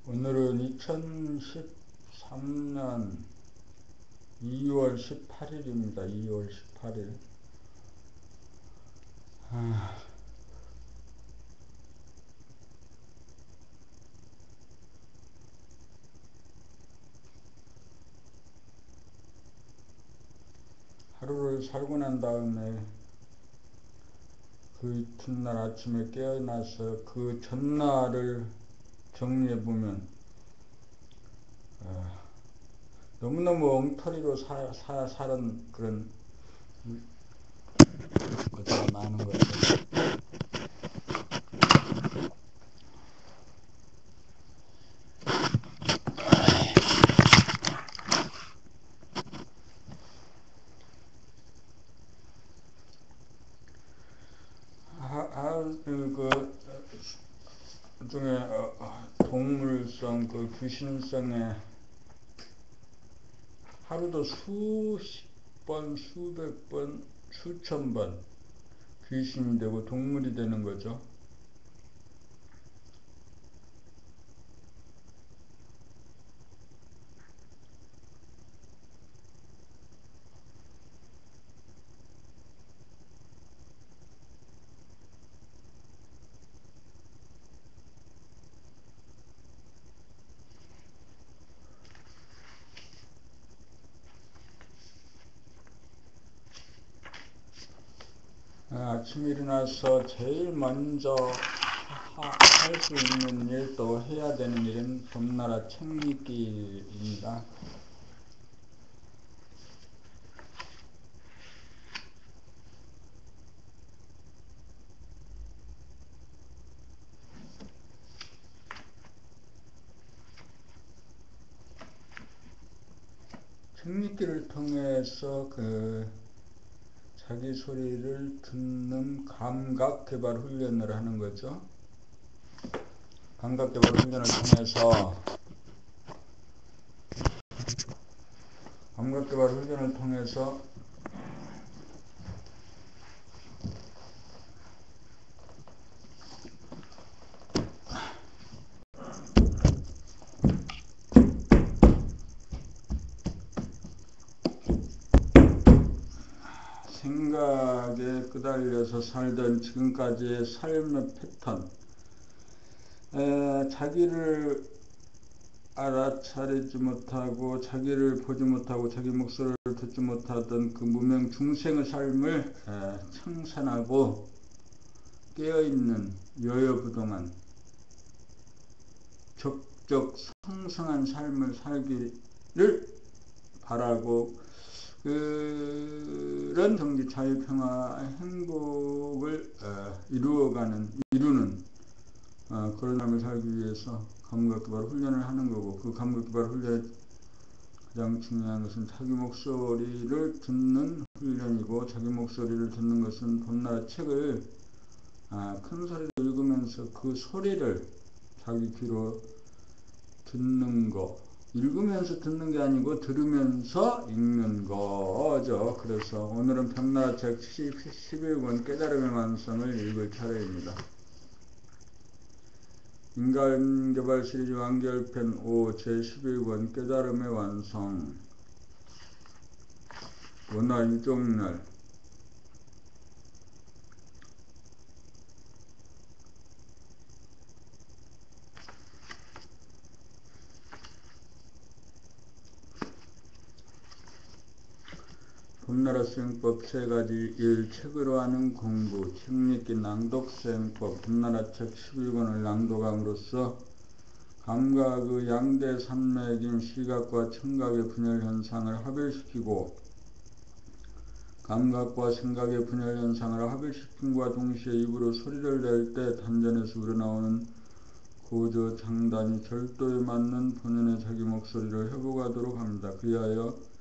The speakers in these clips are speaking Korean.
오늘은 2013년 2월 18일입니다. 2월 18일. 하루를 살고 난 다음에 그 이튿날 아침에 깨어나서 그 전날을 정리해보면 너무너무 엉터리로 살은 그런 것들이 많은 것 같아요. 그 중에 동물성, 그 귀신성의 하루도 수십 번, 수백 번, 수천 번 귀신이 되고 동물이 되는 거죠. 아침에 일어나서 제일 먼저 할 수 있는 일, 또 해야 되는 일은 봄나라 책 읽기입니다. 책 읽기를 통해서 자기 소리를 듣는 감각 개발 훈련을 하는 거죠. 감각 개발 훈련을 통해서 생각에 끄달려서 살던 지금까지의 삶의 패턴, 자기를 알아차리지 못하고, 자기를 보지 못하고, 자기 목소리를 듣지 못하던 그 무명 중생의 삶을 청산하고 깨어있는 여여부동한 적적 성성한 삶을 살기를 바라고, 그런 정지, 자유평화, 행복을 이루는 그런 삶을 살기 위해서 감각개발 훈련을 하는 거고, 그 감각개발 훈련의 가장 중요한 것은 자기 목소리를 듣는 훈련이고, 자기 목소리를 듣는 것은 봄나라 책을 큰 소리로 읽으면서 그 소리를 자기 귀로 듣는 거, 읽으면서 듣는 게 아니고 들으면서 읽는 거죠. 그래서 오늘은 봄나라 책 11권 깨달음의 완성을 읽을 차례입니다. 인간개발 시리즈 완결편 5 제11권 깨달음의 완성. 원화 유종날. 봄나라 수행법 3가지 1. 책으로 하는 공부. 책 읽기 낭독 수행법. 봄나라 책 11권을 낭독함으로써 감각의 양대 산맥인 시각과 청각의 분열 현상을 합일시키고, 감각과 생각의 분열 현상을 합일시킴과 동시에 입으로 소리를 낼 때 단전에서 우러나오는 고저 장단이 절도에 맞는 본연의 자기 목소리를 회복하도록 합니다. 그리하여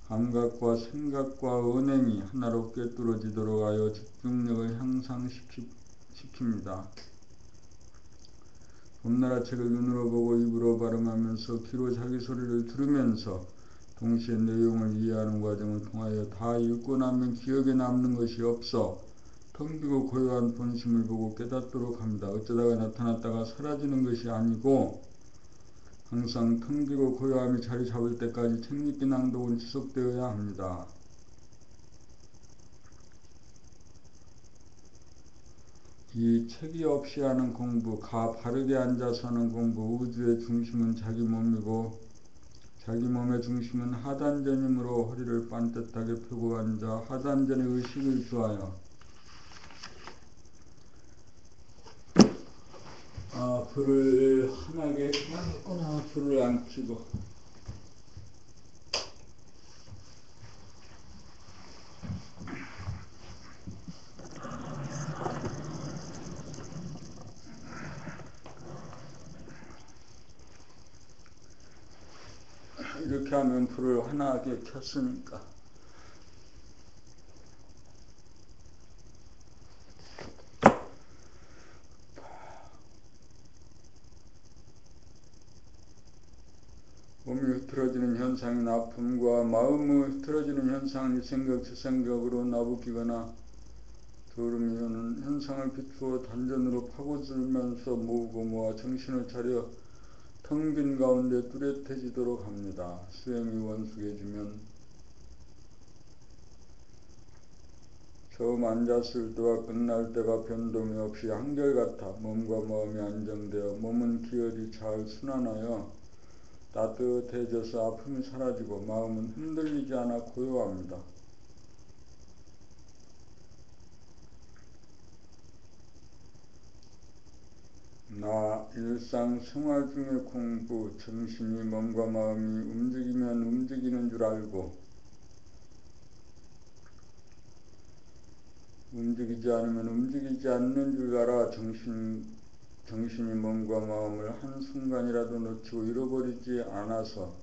감각과 생각과 언행이 하나로 꿰뚫어지도록 하여 집중력을 향상시킵니다. 봄나라 책을 눈으로 보고 입으로 발음하면서 귀로 자기 소리를 들으면서 동시에 내용을 이해하는 과정을 통하여 다 읽고 나면 기억에 남는 것이 없어 텅 비고 고요한 본심을 보고 깨닫도록 합니다. 어쩌다가 나타났다가 사라지는 것이 아니고 항상 텅 비고 고요함이 자리 잡을 때까지 책읽기 낭독은 지속되어야 합니다. 이 책이 없이 하는 공부, 바르게 앉아서 하는 공부, 우주의 중심은 자기 몸이고 자기 몸의 중심은 하단전이므로 허리를 반듯하게 펴고 앉아 하단전에 의식을 주하여 불을 환하게 켜놨구나. 불을 안 켜고 이렇게 하면 불을 환하게 켰으니까 몸이 흐트러지는 현상인 아픔과 마음이 흐트러지는 현상은 이 생각 저 생각으로 나부끼거나 졸음이 오는 현상을 비추어 단전으로 파고들면서 모으고 모아 정신을 차려 텅 빈 가운데 뚜렷해지도록 합니다. 수행이 원숙해지면 처음 앉았을 때와 끝날 때가 변동이 없이 한결같아 몸과 마음이 안정되어 몸은 기어이 잘 순환하여 따뜻해져서 아픔이 사라지고 마음은 흔들리지 않아 고요합니다. 나 일상생활 중의 공부, 정신이 몸과 마음이 움직이면 움직이는 줄 알고 움직이지 않으면 움직이지 않는 줄 알아 정신이 몸과 마음을 한순간이라도 놓치고 잃어버리지 않아서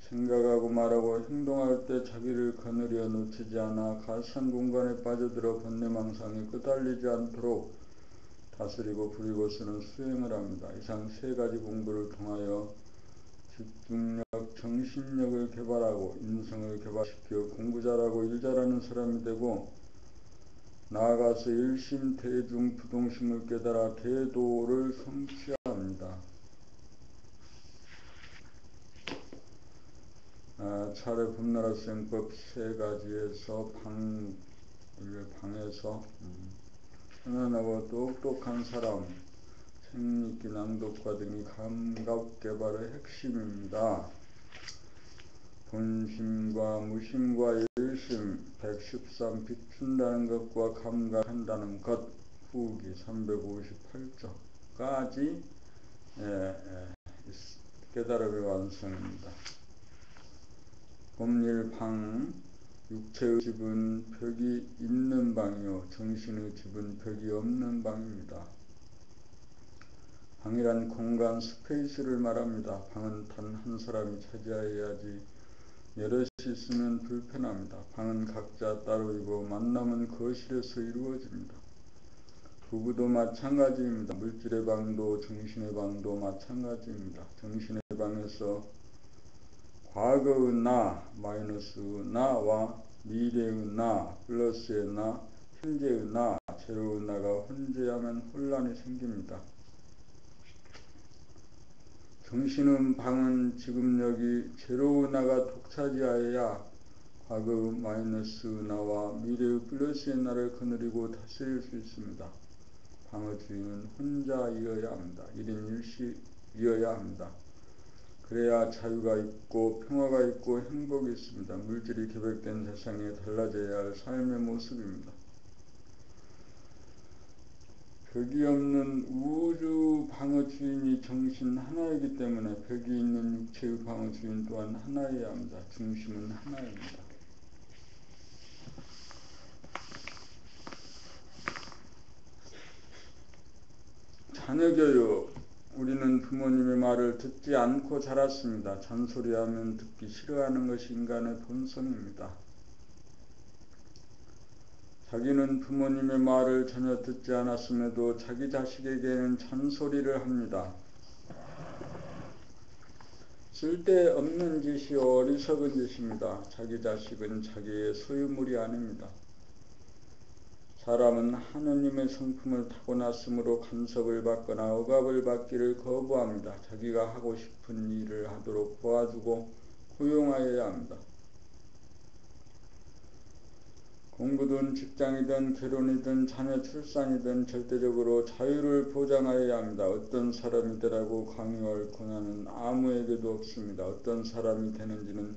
생각하고 말하고 행동할 때 자기를 거느려 놓치지 않아 가상 공간에 빠져들어 번뇌망상에 끄달리지 않도록 다스리고 부리고 쓰는 수행을 합니다. 이상 세 가지 공부를 통하여 집중력, 정신력을 개발하고 인성을 개발시켜 공부 잘하고 일 잘하는 사람이 되고 나아가서 일심 대중 부동심을 깨달아 대도를 성취합니다. 차례 봄나라 수행법 세 가지에서 방에서 편안하고 똑똑한 사람, 책읽기 낭독과 등이 감각개발의 핵심입니다. 본심과 무심과 일심 113 비춘다는 것과 감각한다는 것 후기 358조까지 깨달음의 완성입니다. 법일방 육체의 집은 벽이 있는 방이요 정신의 집은 벽이 없는 방입니다. 방이란 공간 스페이스를 말합니다. 방은 단 한 사람이 차지해야지 여럿이 있으면 불편합니다. 방은 각자 따로이고 만남은 거실에서 이루어집니다. 부부도 마찬가지입니다. 물질의 방도 정신의 방도 마찬가지입니다. 정신의 방에서 과거의 나, 마이너스의 나와 미래의 나, 플러스의 나, 현재의 나, 제로의 나가 혼재하면 혼란이 생깁니다. 정신의 방은 지금 여기 제로의 나가 독차지하여야 과거의 마이너스의 나와 미래의 플러스의 나를 거느리고 다스릴 수 있습니다. 방의 주인은 혼자이어야 합니다. 1인 1식이어야 합니다. 그래야 자유가 있고 평화가 있고 행복이 있습니다. 물질이 결백된 세상에 달라져야 할 삶의 모습입니다. 벽이 없는 우주 방의 주인이 정신 하나이기 때문에 벽이 있는 육체의 방의 주인 또한 하나여야 합니다. 중심은 하나입니다. 자녀교육. 우리는 부모님의 말을 듣지 않고 자랐습니다. 잔소리하면 듣기 싫어하는 것이 인간의 본성입니다. 자기는 부모님의 말을 전혀 듣지 않았음에도 자기 자식에게는 잔소리를 합니다. 쓸데없는 짓이 어리석은 짓입니다. 자기 자식은 자기의 소유물이 아닙니다. 사람은 하느님의 성품을 타고났으므로 간섭을 받거나 억압을 받기를 거부합니다. 자기가 하고 싶은 일을 하도록 도와주고 고용하여야 합니다. 공부든 직장이든 결혼이든 자녀 출산이든 절대적으로 자유를 보장하여야 합니다. 어떤 사람이 되라고 강요할 권한은 아무에게도 없습니다. 어떤 사람이 되는지는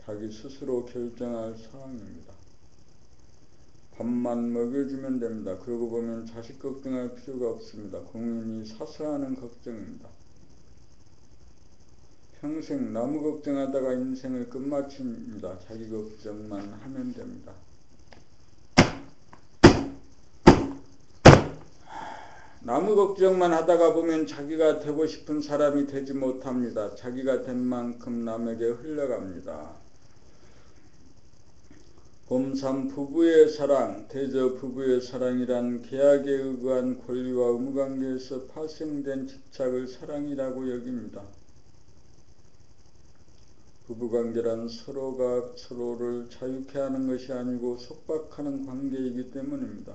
자기 스스로 결정할 사항입니다. 밥만 먹여주면 됩니다. 그러고 보면 자식 걱정할 필요가 없습니다. 공인이 사서하는 걱정입니다. 평생 나무 걱정하다가 인생을 끝마칩니다. 자기 걱정만 하면 됩니다. 나무 걱정만 하다가 보면 자기가 되고 싶은 사람이 되지 못합니다. 자기가 된 만큼 남에게 흘러갑니다. 봄3 부부의 사랑, 대저 부부의 사랑이란 계약에 의거한 권리와 의무관계에서 파생된 집착을 사랑이라고 여깁니다. 부부관계란 서로가 서로를 자유케 하는 것이 아니고 속박하는 관계이기 때문입니다.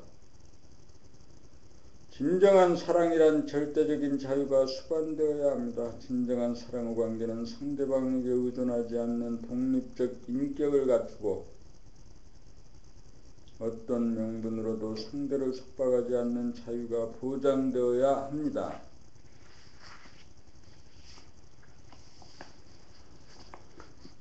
진정한 사랑이란 절대적인 자유가 수반되어야 합니다. 진정한 사랑의 관계는 상대방에게 의존하지 않는 독립적 인격을 갖추고 어떤 명분으로도 상대를 속박하지 않는 자유가 보장되어야 합니다.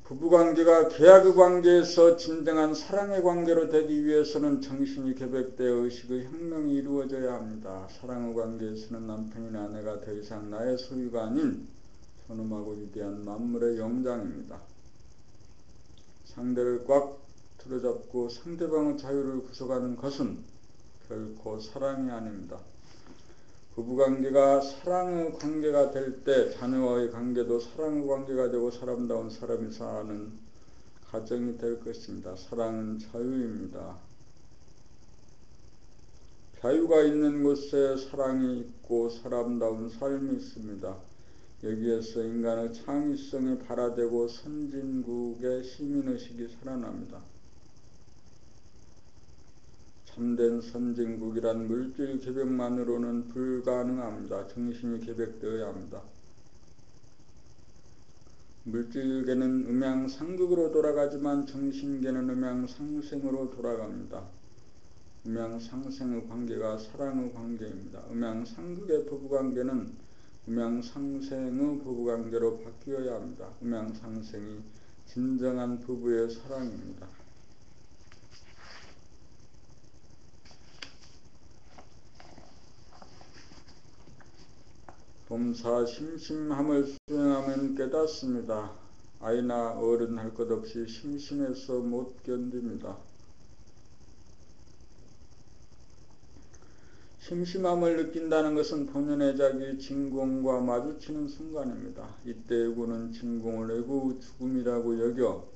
부부관계가 계약의 관계에서 진정한 사랑의 관계로 되기 위해서는 정신이 개백되어 의식의 혁명이 이루어져야 합니다. 사랑의 관계에서는 남편이나 아내가 더 이상 나의 소유가 아닌 존엄하고 위대한 만물의 영장입니다. 상대를 꽉 틀어잡고 상대방의 자유를 구속하는 것은 결코 사랑이 아닙니다. 부부관계가 사랑의 관계가 될 때 자녀와의 관계도 사랑의 관계가 되고 사람다운 사람이 사는 가정이 될 것입니다. 사랑은 자유입니다. 자유가 있는 곳에 사랑이 있고 사람다운 삶이 있습니다. 여기에서 인간의 창의성이 발화되고 선진국의 시민의식이 살아납니다. 참된 선진국이란 물질 개벽만으로는 불가능합니다. 정신이 개벽되어야 합니다. 물질계는 음양상극으로 돌아가지만 정신계는 음양상생으로 돌아갑니다. 음양상생의 관계가 사랑의 관계입니다. 음양상극의 부부관계는 음양상생의 부부관계로 바뀌어야 합니다. 음양상생이 진정한 부부의 사랑입니다. 봄사 심심함을 수행하면 깨닫습니다. 아이나 어른 할 것 없이 심심해서 못 견딥니다. 심심함을 느낀다는 것은 본연의 자기 진공과 마주치는 순간입니다. 이때 애고는 진공을 애고의 죽음이라고 여겨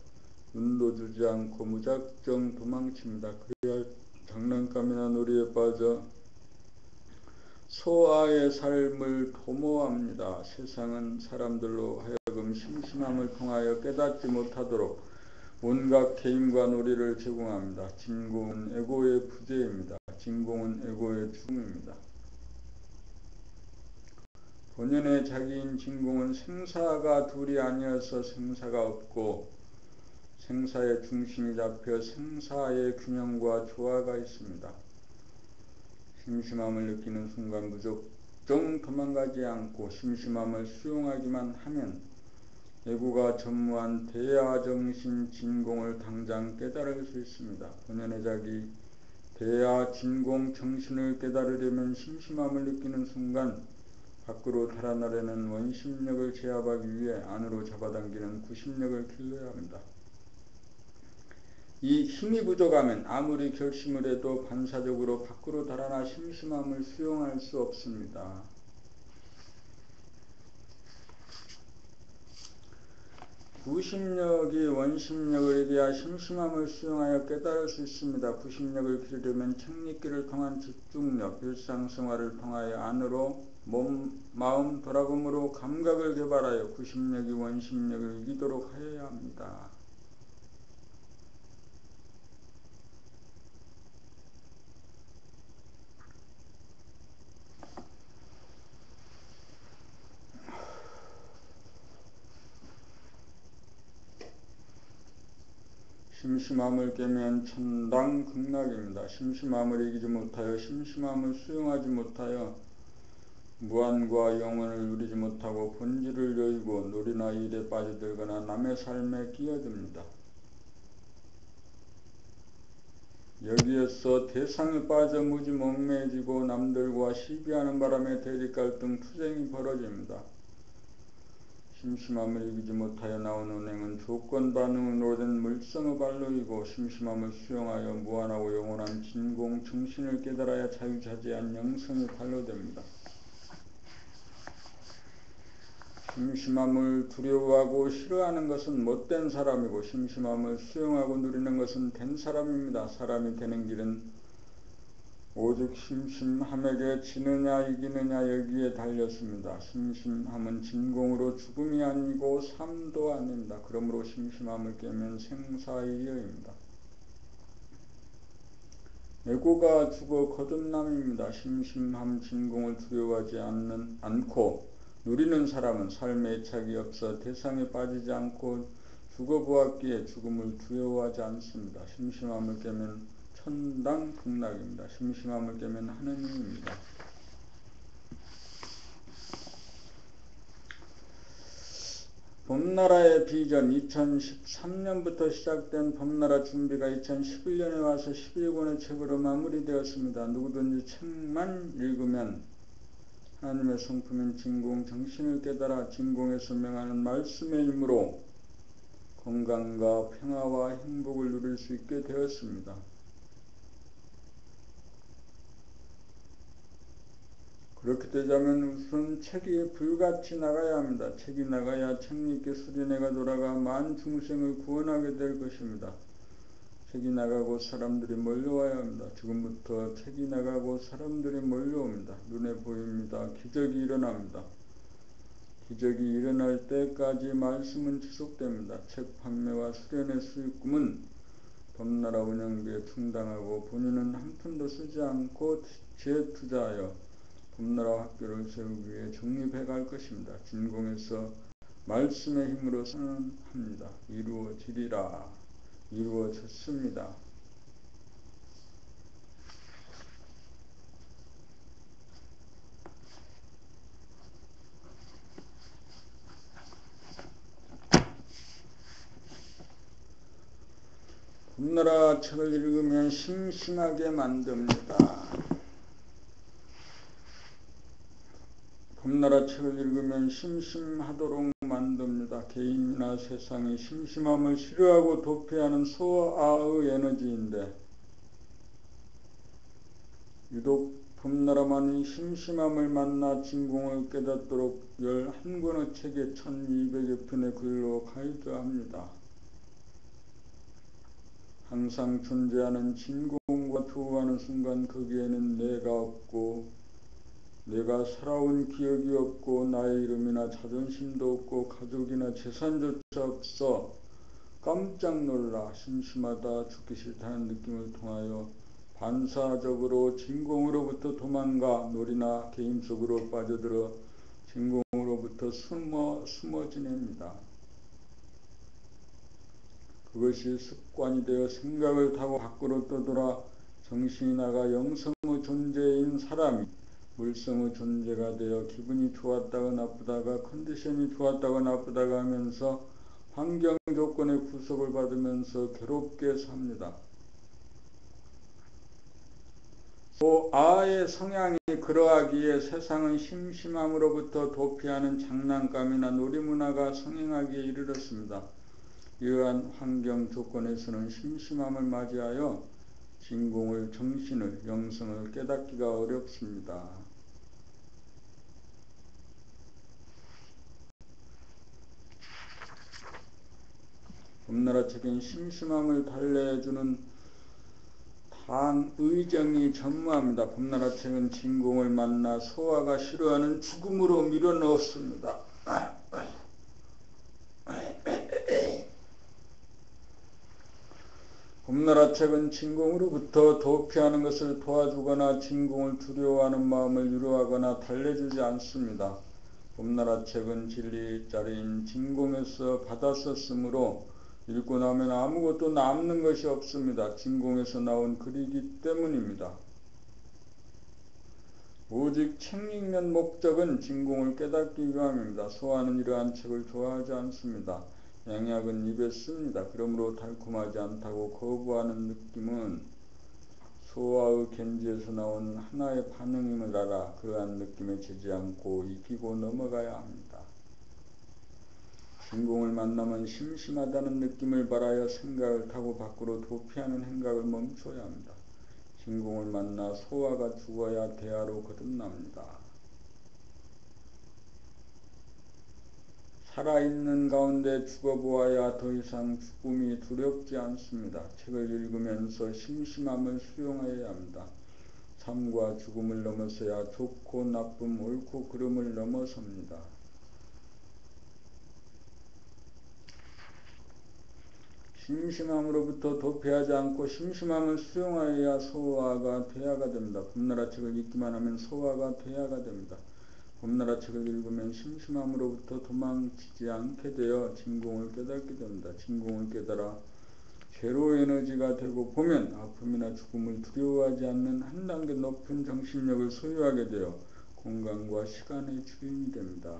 눈도 주지 않고 무작정 도망칩니다. 그래야 장난감이나 놀이에 빠져 소아의 삶을 도모합니다. 세상은 사람들로 하여금 심심함을 통하여 깨닫지 못하도록 온갖 게임과 놀이를 제공합니다. 진공은 에고의 부재입니다. 진공은 에고의 죽음입니다. 본연의 자기인 진공은 생사가 둘이 아니어서 생사가 없고 생사의 중심이 잡혀 생사의 균형과 조화가 있습니다. 심심함을 느끼는 순간 무작정 도망가지 않고 심심함을 수용하기만 하면 애고가 전무한 대야정신 진공을 당장 깨달을 수 있습니다. 본연의 자기 대야 진공 정신을 깨달으려면 심심함을 느끼는 순간 밖으로 달아나려는 원심력을 제압하기 위해 안으로 잡아당기는 구심력을 길러야 합니다. 이 힘이 부족하면 아무리 결심을 해도 반사적으로 밖으로 달아나 심심함을 수용할 수 없습니다. 구심력이 원심력을 이겨야 심심함을 수용하여 깨달을 수 있습니다. 구심력을 기르려면 책읽기를 통한 집중력, 일상생활을 통하여 안으로 몸, 마음 돌아봄으로 감각을 개발하여 구심력이 원심력을 이기도록 하여야 합니다. 심심함을 깨면 천당극락입니다. 심심함을 이기지 못하여 심심함을 수용하지 못하여 무한과 영원을 누리지 못하고 본질을 여의고 놀이나 일에 빠져들거나 남의 삶에 끼어듭니다. 여기에서 대상에 빠져 무지 멍매해지고 남들과 시비하는 바람에 대립갈등 투쟁이 벌어집니다. 심심함을 이기지 못하여 나온 운행은 조건 반응으로 된 물성의 발로이고 심심함을 수용하여 무한하고 영원한 진공 정신을 깨달아야 자유자재한 영성의 발로 됩니다. 심심함을 두려워하고 싫어하는 것은 못된 사람이고 심심함을 수용하고 누리는 것은 된 사람입니다. 사람이 되는 길은 오직 심심함에게 지느냐 이기느냐 여기에 달렸습니다. 심심함은 진공으로 죽음이 아니고 삶도 아닙니다. 그러므로 심심함을 깨면 생사이여입니다. 에고가 죽어 거듭남입니다. 심심함 진공을 두려워하지 않고 누리는 사람은 삶에 애착이 없어 대상에 빠지지 않고 죽어보았기에 죽음을 두려워하지 않습니다. 심심함을 깨면 천당극락입니다. 심심함을 깨면 하느님입니다. 봄나라의 비전 2013년부터 시작된 봄나라 준비가 2011년에 와서 11권의 책으로 마무리되었습니다. 누구든지 책만 읽으면 하나님의 성품인 진공 정신을 깨달아 진공에서 명하는 말씀의 힘으로 건강과 평화와 행복을 누릴 수 있게 되었습니다. 그렇게 되자면 우선 책이 불같이 나가야 합니다. 책이 나가야 책님께 수련회가 돌아가 만 중생을 구원하게 될 것입니다. 책이 나가고 사람들이 몰려와야 합니다. 지금부터 책이 나가고 사람들이 몰려옵니다. 눈에 보입니다. 기적이 일어납니다. 기적이 일어날 때까지 말씀은 지속됩니다. 책 판매와 수련회 수익금은 봄나라 운영비에 충당하고 본인은 한 푼도 쓰지 않고 재투자하여 봄나라 학교를 세우기 위해 적립해 갈 것입니다. 진공에서 말씀의 힘으로 선언합니다. 이루어지리라. 이루어졌습니다. 봄나라 책을 읽으면 심심하게 만듭니다. 봄나라 책을 읽으면 심심하도록 만듭니다. 개인이나 세상이 심심함을 싫어하고 도피하는 소아의 에너지인데 유독 봄나라만이 심심함을 만나 진공을 깨닫도록 11권의 책에 1200여 편의 글로 가이드합니다. 항상 존재하는 진공과 교우하는 순간 거기에는 내가 없고 내가 살아온 기억이 없고 나의 이름이나 자존심도 없고 가족이나 재산조차 없어 깜짝 놀라 심심하다 죽기 싫다는 느낌을 통하여 반사적으로 진공으로부터 도망가 놀이나 게임 속으로 빠져들어 진공으로부터 숨어 지냅니다. 그것이 습관이 되어 생각을 타고 밖으로 떠돌아 정신이 나가 영성의 존재인 사람이 물성의 존재가 되어 기분이 좋았다가 나쁘다가 컨디션이 좋았다가 나쁘다가 하면서 환경 조건의 구속을 받으면서 괴롭게 삽니다. 아의 성향이 그러하기에 세상은 심심함으로부터 도피하는 장난감이나 놀이문화가 성행하기에 이르렀습니다. 이러한 환경 조건에서는 심심함을 맞이하여 진공을, 정신을, 영성을 깨닫기가 어렵습니다. 봄나라 책엔 심심함을 달래주는 당의정이 전무합니다. 봄나라 책은 진공을 만나 소아가 싫어하는 죽음으로 밀어넣었습니다. 봄나라 책은 진공으로부터 도피하는 것을 도와주거나 진공을 두려워하는 마음을 위로하거나 달래주지 않습니다. 봄나라 책은 진리자리인 진공에서 받아 썼으므로 읽고 나면 아무것도 남는 것이 없습니다. 진공에서 나온 글이기 때문입니다. 오직 책 읽는 목적은 진공을 깨닫기 위함입니다. 소아는 이러한 책을 좋아하지 않습니다. 양약은 입에 씁니다. 그러므로 달콤하지 않다고 거부하는 느낌은 소아의 견지에서 나온 하나의 반응임을 알아 그러한 느낌에 지지 않고 익히고 넘어가야 합니다. 진공을 만나면 심심하다는 느낌을 바라여 생각을 타고 밖으로 도피하는 행각을 멈춰야 합니다. 진공을 만나 소아가 죽어야 대하로 거듭납니다. 살아있는 가운데 죽어보아야 더 이상 죽음이 두렵지 않습니다. 책을 읽으면서 심심함을 수용해야 합니다. 삶과 죽음을 넘어서야 좋고 나쁨, 옳고 그름을 넘어섭니다. 심심함으로부터 도피하지 않고 심심함을 수용하여야 소아가 퇴화가 됩니다. 봄나라 책을 읽기만 하면 소아가 퇴화가 됩니다. 봄나라 책을 읽으면 심심함으로부터 도망치지 않게 되어 진공을 깨닫게 됩니다. 진공을 깨달아 제로 에너지가 되고 보면 아픔이나 죽음을 두려워하지 않는 한 단계 높은 정신력을 소유하게 되어 공간과 시간의 주인이 됩니다.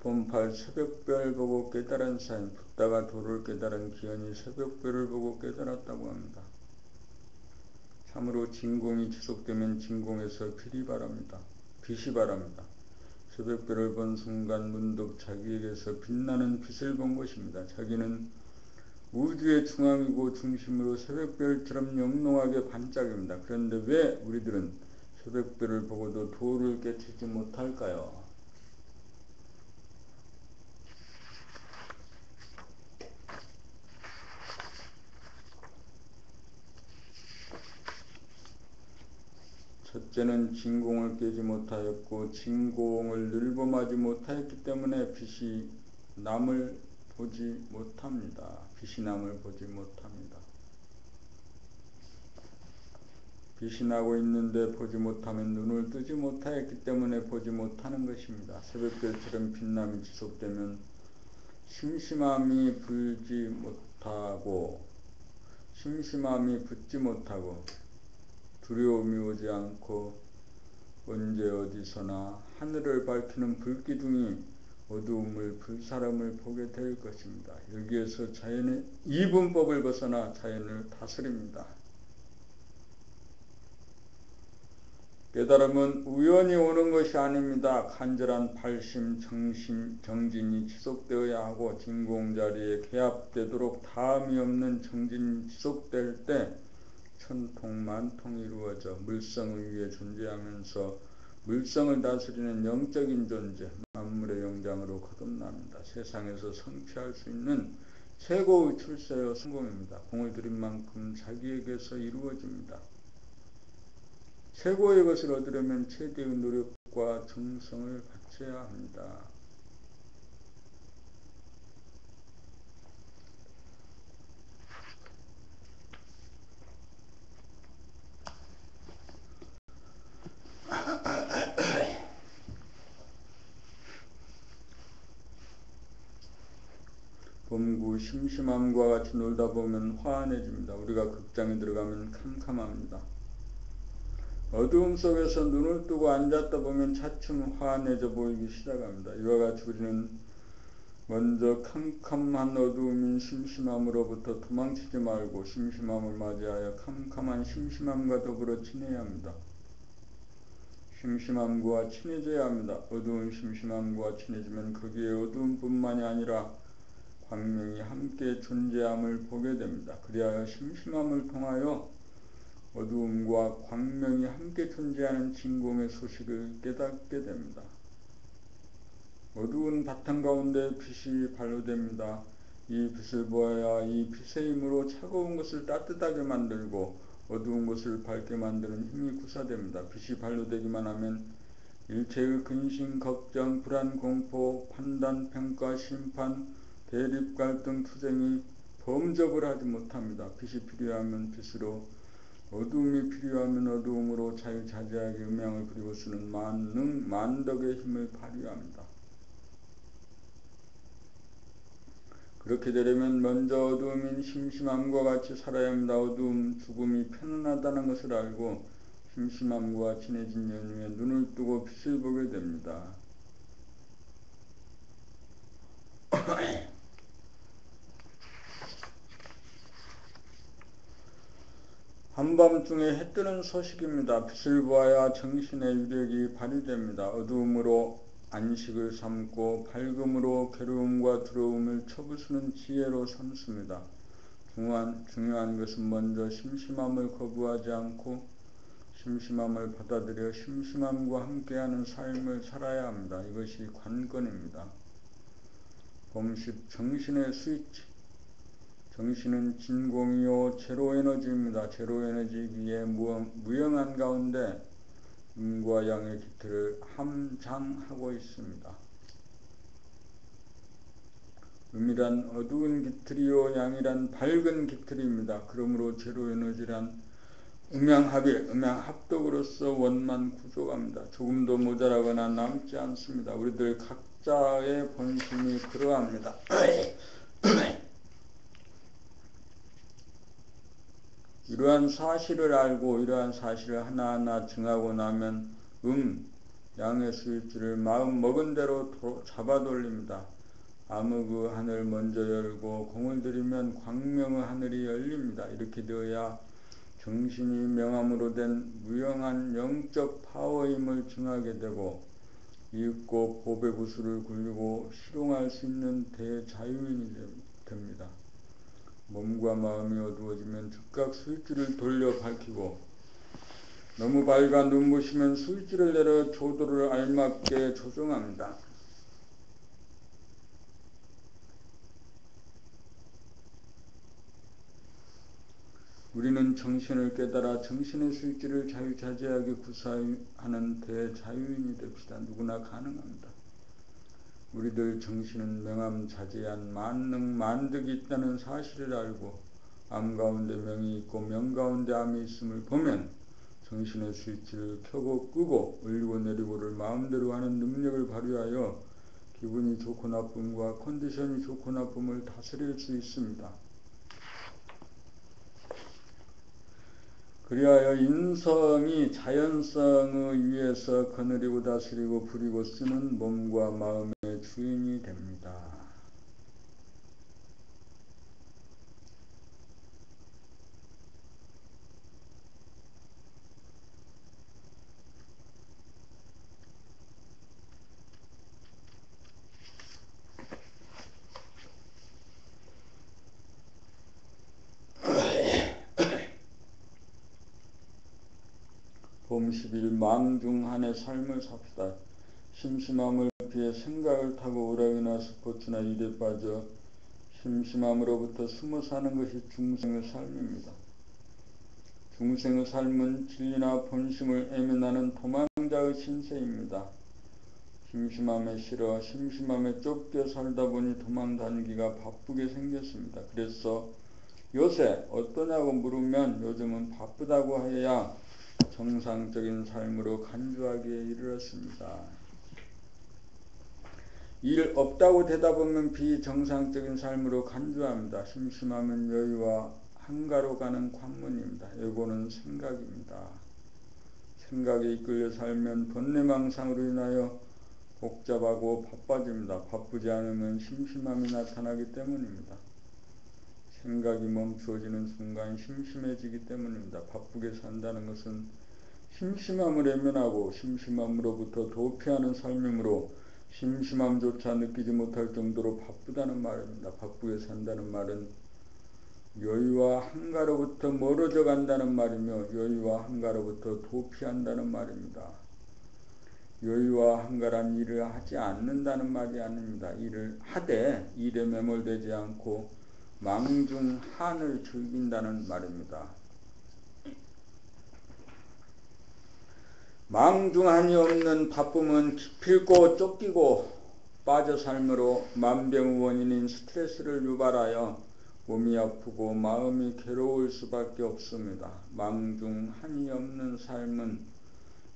봄팔 새벽별 보고 깨달은 사인, 붓다가 도를 깨달은 기현이 새벽별을 보고 깨달았다고 합니다. 참으로 진공이 지속되면 진공에서 빛이 바랍니다. 새벽별을 본 순간 문득 자기에게서 빛나는 빛을 본 것입니다. 자기는 우주의 중앙이고 중심으로 새벽별처럼 영롱하게 반짝입니다. 그런데 왜 우리들은 새벽별을 보고도 도를 깨치지 못할까요? 첫째는 진공을 깨지 못하였고 진공을 늘범하지 못하였기 때문에 빛이 남을 보지 못합니다. 빛이 나고 있는데 보지 못하면 눈을 뜨지 못하였기 때문에 보지 못하는 것입니다. 새벽별처럼 빛남이 지속되면 심심함이 붙지 못하고 두려움이 오지 않고 언제 어디서나 하늘을 밝히는 불기둥이 어두움을 불사람을 보게 될 것입니다. 여기에서 자연의 이분법을 벗어나 자연을 다스립니다. 깨달음은 우연히 오는 것이 아닙니다. 간절한 발심, 정진이 지속되어야 하고 진공자리에 개합되도록 다함이 없는 정진이 지속될 때 천통만통이 이루어져 물성을 위해 존재하면서 물성을 다스리는 영적인 존재, 만물의 영장으로 거듭납니다. 세상에서 성취할 수 있는 최고의 출세요 성공입니다. 공을 들인 만큼 자기에게서 이루어집니다. 최고의 것을 얻으려면 최대의 노력과 정성을 바쳐야 합니다. 봄구 심심함과 같이 놀다 보면 화안해집니다. 우리가 극장에 들어가면 캄캄합니다. 어두움 속에서 눈을 뜨고 앉았다 보면 차츰 화안해져 보이기 시작합니다. 이와 같이 우리는 먼저 캄캄한 어두움인 심심함으로부터 도망치지 말고 심심함을 맞이하여 캄캄한 심심함과 더불어 지내야 합니다. 심심함과 친해져야 합니다. 어두운 심심함과 친해지면 거기에 어두움뿐만이 아니라 광명이 함께 존재함을 보게 됩니다. 그리하여 심심함을 통하여 어두움과 광명이 함께 존재하는 진공의 소식을 깨닫게 됩니다. 어두운 바탕 가운데 빛이 발로됩니다. 이 빛을 보아야 이 빛의 힘으로 차가운 것을 따뜻하게 만들고 어두운 것을 밝게 만드는 힘이 구사됩니다. 빛이 발로되기만 하면 일체의 근심, 걱정, 불안, 공포, 판단, 평가, 심판, 대립, 갈등, 투쟁이 범접을 하지 못합니다. 빛이 필요하면 빛으로, 어두움이 필요하면 어두움으로 자유자재하게 음양을 부리고 쓰는 만능, 만덕의 힘을 발휘합니다. 그렇게 되려면 먼저 어두움인 심심함과 같이 살아야 합니다. 어두움, 죽음이 편안하다는 것을 알고 심심함과 친해진 연후에 눈을 뜨고 빛을 보게 됩니다. 한밤중에 해 뜨는 소식입니다. 빛을 보아야 정신의 유력이 발휘됩니다. 어두움으로 안식을 삼고 밝음으로 괴로움과 두려움을 쳐부수는 지혜로 삼습니다. 중요한 것은 먼저 심심함을 거부하지 않고 심심함을 받아들여 심심함과 함께하는 삶을 살아야 합니다. 이것이 관건입니다. 범십 정신의 스위치. 정신은 진공이요 제로에너지입니다. 제로에너지이기에 무형한 가운데 음과 양의 기틀을 함장하고 있습니다. 음이란 어두운 기틀이요 양이란 밝은 기틀입니다. 그러므로 제로에너지란 음양합의, 음양합독으로서 원만 구조갑니다. 조금도 모자라거나 남지 않습니다. 우리들 각자의 본심이 그러합니다. 이러한 사실을 알고 이러한 사실을 하나하나 증하고 나면 양의 스위치를 마음 먹은 대로 잡아 돌립니다. 암흑의 하늘 먼저 열고 공을 들이면 광명의 하늘이 열립니다. 이렇게 되어야 정신이 명함으로 된 무형한 영적 파워의 힘을 증하게 되고 이윽고 법의 구슬을 굴리고 실용할 수 있는 대자유인이 됩니다. 몸과 마음이 어두워지면 즉각 스위치를 돌려 밝히고 너무 밝아 눈부시면 스위치를 내려 조도를 알맞게 조정합니다. 우리는 정신을 깨달아 정신의 스위치를 자유자재하게 구사하는 대자유인이 됩시다. 누구나 가능합니다. 우리들 정신은 명암자재한 만능 만득이 있다는 사실을 알고 암 가운데 명이 있고 명 가운데 암이 있음을 보면 정신의 스위치를 켜고 끄고 올리고 내리고를 마음대로 하는 능력을 발휘하여 기분이 좋고 나쁨과 컨디션이 좋고 나쁨을 다스릴 수 있습니다. 그리하여 인성이 자연성의 위에서 거느리고 다스리고 부리고 쓰는 몸과 마음의 주인이 됩니다. 봄 10일 망중한의 삶을 삽시다. 심심함을 피해 생각을 타고 오락이나 스포츠나 일에 빠져 심심함으로부터 숨어 사는 것이 중생의 삶입니다. 중생의 삶은 진리나 본심을 애면하는 도망자의 신세입니다. 심심함에 실어 심심함에 쫓겨 살다 보니 도망다니기가 바쁘게 생겼습니다. 그래서 요새 어떠냐고 물으면 요즘은 바쁘다고 해야 정상적인 삶으로 간주하기에 이르렀습니다. 일 없다고 대답하면 비정상적인 삶으로 간주합니다. 심심하면 여유와 한가로 가는 관문입니다. 예고는 생각입니다. 생각에 이끌려 살면 번뇌망상으로 인하여 복잡하고 바빠집니다. 바쁘지 않으면 심심함이 나타나기 때문입니다. 생각이 멈추어지는 순간 심심해지기 때문입니다. 바쁘게 산다는 것은 심심함을 외면하고 심심함으로부터 도피하는 삶이므로 심심함조차 느끼지 못할 정도로 바쁘다는 말입니다. 바쁘게 산다는 말은 여유와 한가로부터 멀어져 간다는 말이며 여유와 한가로부터 도피한다는 말입니다. 여유와 한가란 일을 하지 않는다는 말이 아닙니다. 일을 하되 일에 매몰되지 않고 망중한을 즐긴다는 말입니다. 망중한이 없는 바쁨은 기필고 쫓기고 빠져 삶으로 만병의 원인인 스트레스를 유발하여 몸이 아프고 마음이 괴로울 수밖에 없습니다. 망중한이 없는 삶은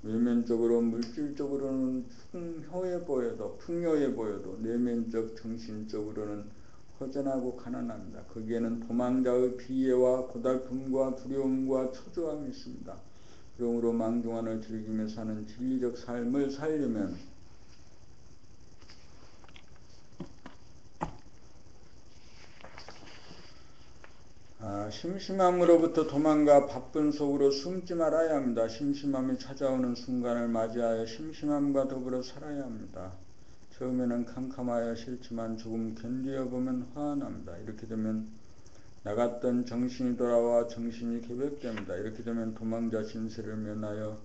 외면적으로 물질적으로는 풍요해 보여도 내면적 정신적으로는 허전하고 가난합니다. 거기에는 도망자의 비애와 고달픔과 두려움과 초조함이 있습니다. 그러므로 망중한을 즐기며 사는 진리적 삶을 살려면 심심함으로부터 도망가 바쁜 속으로 숨지 말아야 합니다. 심심함이 찾아오는 순간을 맞이하여 심심함과 더불어 살아야 합니다. 처음에는 캄캄하여 싫지만 조금 견디어보면 화합니다. 이렇게 되면 나갔던 정신이 돌아와 정신이 개벽됩니다. 이렇게 되면 도망자 신세를 면하여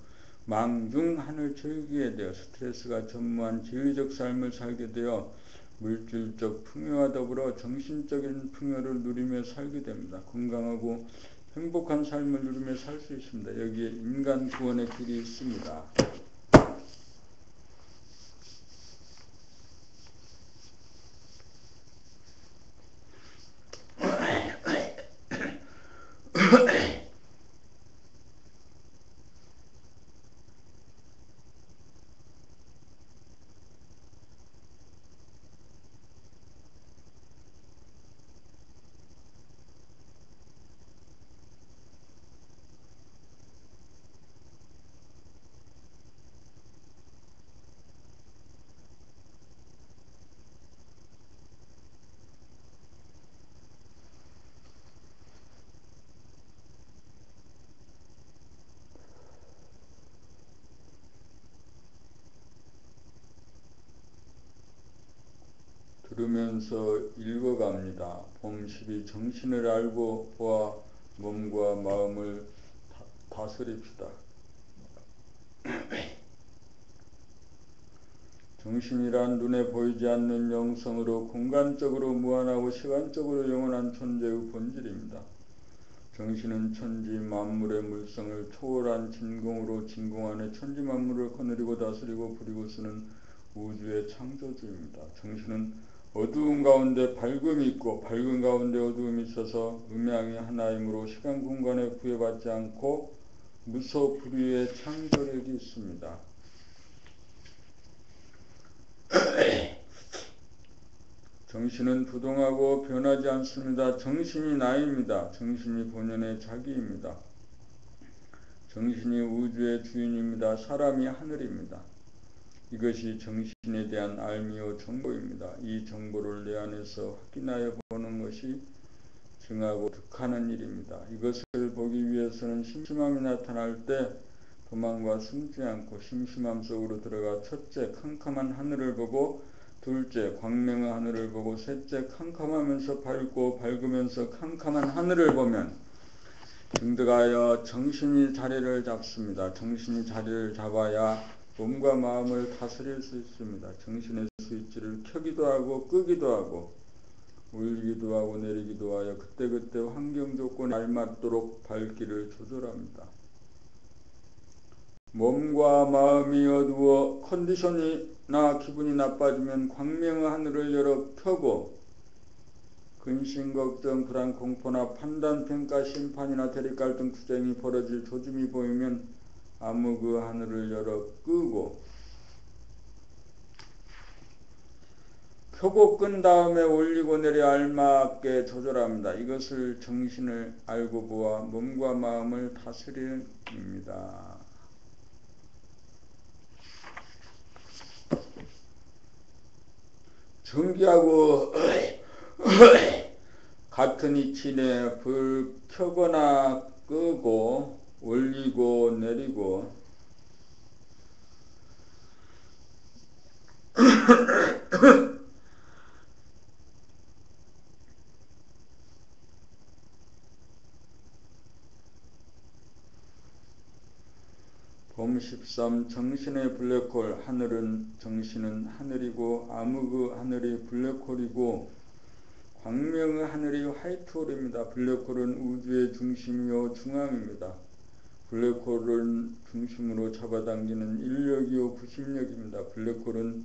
망중한을 즐기게 되어 스트레스가 전무한 진리적 삶을 살게 되어 물질적 풍요와 더불어 정신적인 풍요를 누리며 살게 됩니다. 건강하고 행복한 삶을 누리며 살 수 있습니다. 여기에 인간 구원의 길이 있습니다. 들으면서 읽어갑니다. 봄12 정신을 알고 보아 몸과 마음을 다스립시다. 정신이란 눈에 보이지 않는 영성으로 공간적으로 무한하고 시간적으로 영원한 존재의 본질입니다. 정신은 천지 만물의 물성을 초월한 진공으로 진공 안에 천지 만물을 거느리고 다스리고 부리고 쓰는 우주의 창조주입니다. 정신은 어두운 가운데 밝음이 있고 밝은 가운데 어두움이 있어서 음양이 하나이므로 시간 공간에 구애받지 않고 무소불위의 창조력이 있습니다. 정신은 부동하고 변하지 않습니다. 정신이 나입니다. 정신이 본연의 자기입니다. 정신이 우주의 주인입니다. 사람이 하늘입니다. 이것이 정신에 대한 알미요 정보입니다. 이 정보를 내 안에서 확인하여 보는 것이 증하고 득하는 일입니다. 이것을 보기 위해서는 심심함이 나타날 때 도망과 숨지 않고 심심함 속으로 들어가 첫째 캄캄한 하늘을 보고 둘째 광명의 하늘을 보고 셋째 캄캄하면서 밝고 밝으면서 캄캄한 하늘을 보면 등득하여 정신이 자리를 잡습니다. 정신이 자리를 잡아야 몸과 마음을 다스릴 수 있습니다. 정신의 스위치를 켜기도 하고 끄기도 하고 올리기도 하고 내리기도 하여 그때그때 환경 조건에 알맞도록 밝기를 조절합니다. 몸과 마음이 어두워 컨디션이나 기분이 나빠지면 광명의 하늘을 열어 켜고 근심, 걱정, 불안, 공포나 판단, 평가, 심판이나 대립갈등, 투쟁이 벌어질 조짐이 보이면 암흑의 하늘을 열어 끄고 켜고 끈 다음에 올리고 내려 알맞게 조절합니다. 이것을 정신을 알고 보아 몸과 마음을 다스립니다. 전기하고 같은 이치 내에 불 켜거나 끄고 올리고 내리고 봄 13 정신의 블랙홀 하늘은 정신은 하늘이고 암흑의 하늘이 블랙홀이고 광명의 하늘이 화이트홀입니다. 블랙홀은 우주의 중심이요 중앙입니다. 블랙홀을 중심으로 잡아당기는 인력이요 구심력입니다. 블랙홀은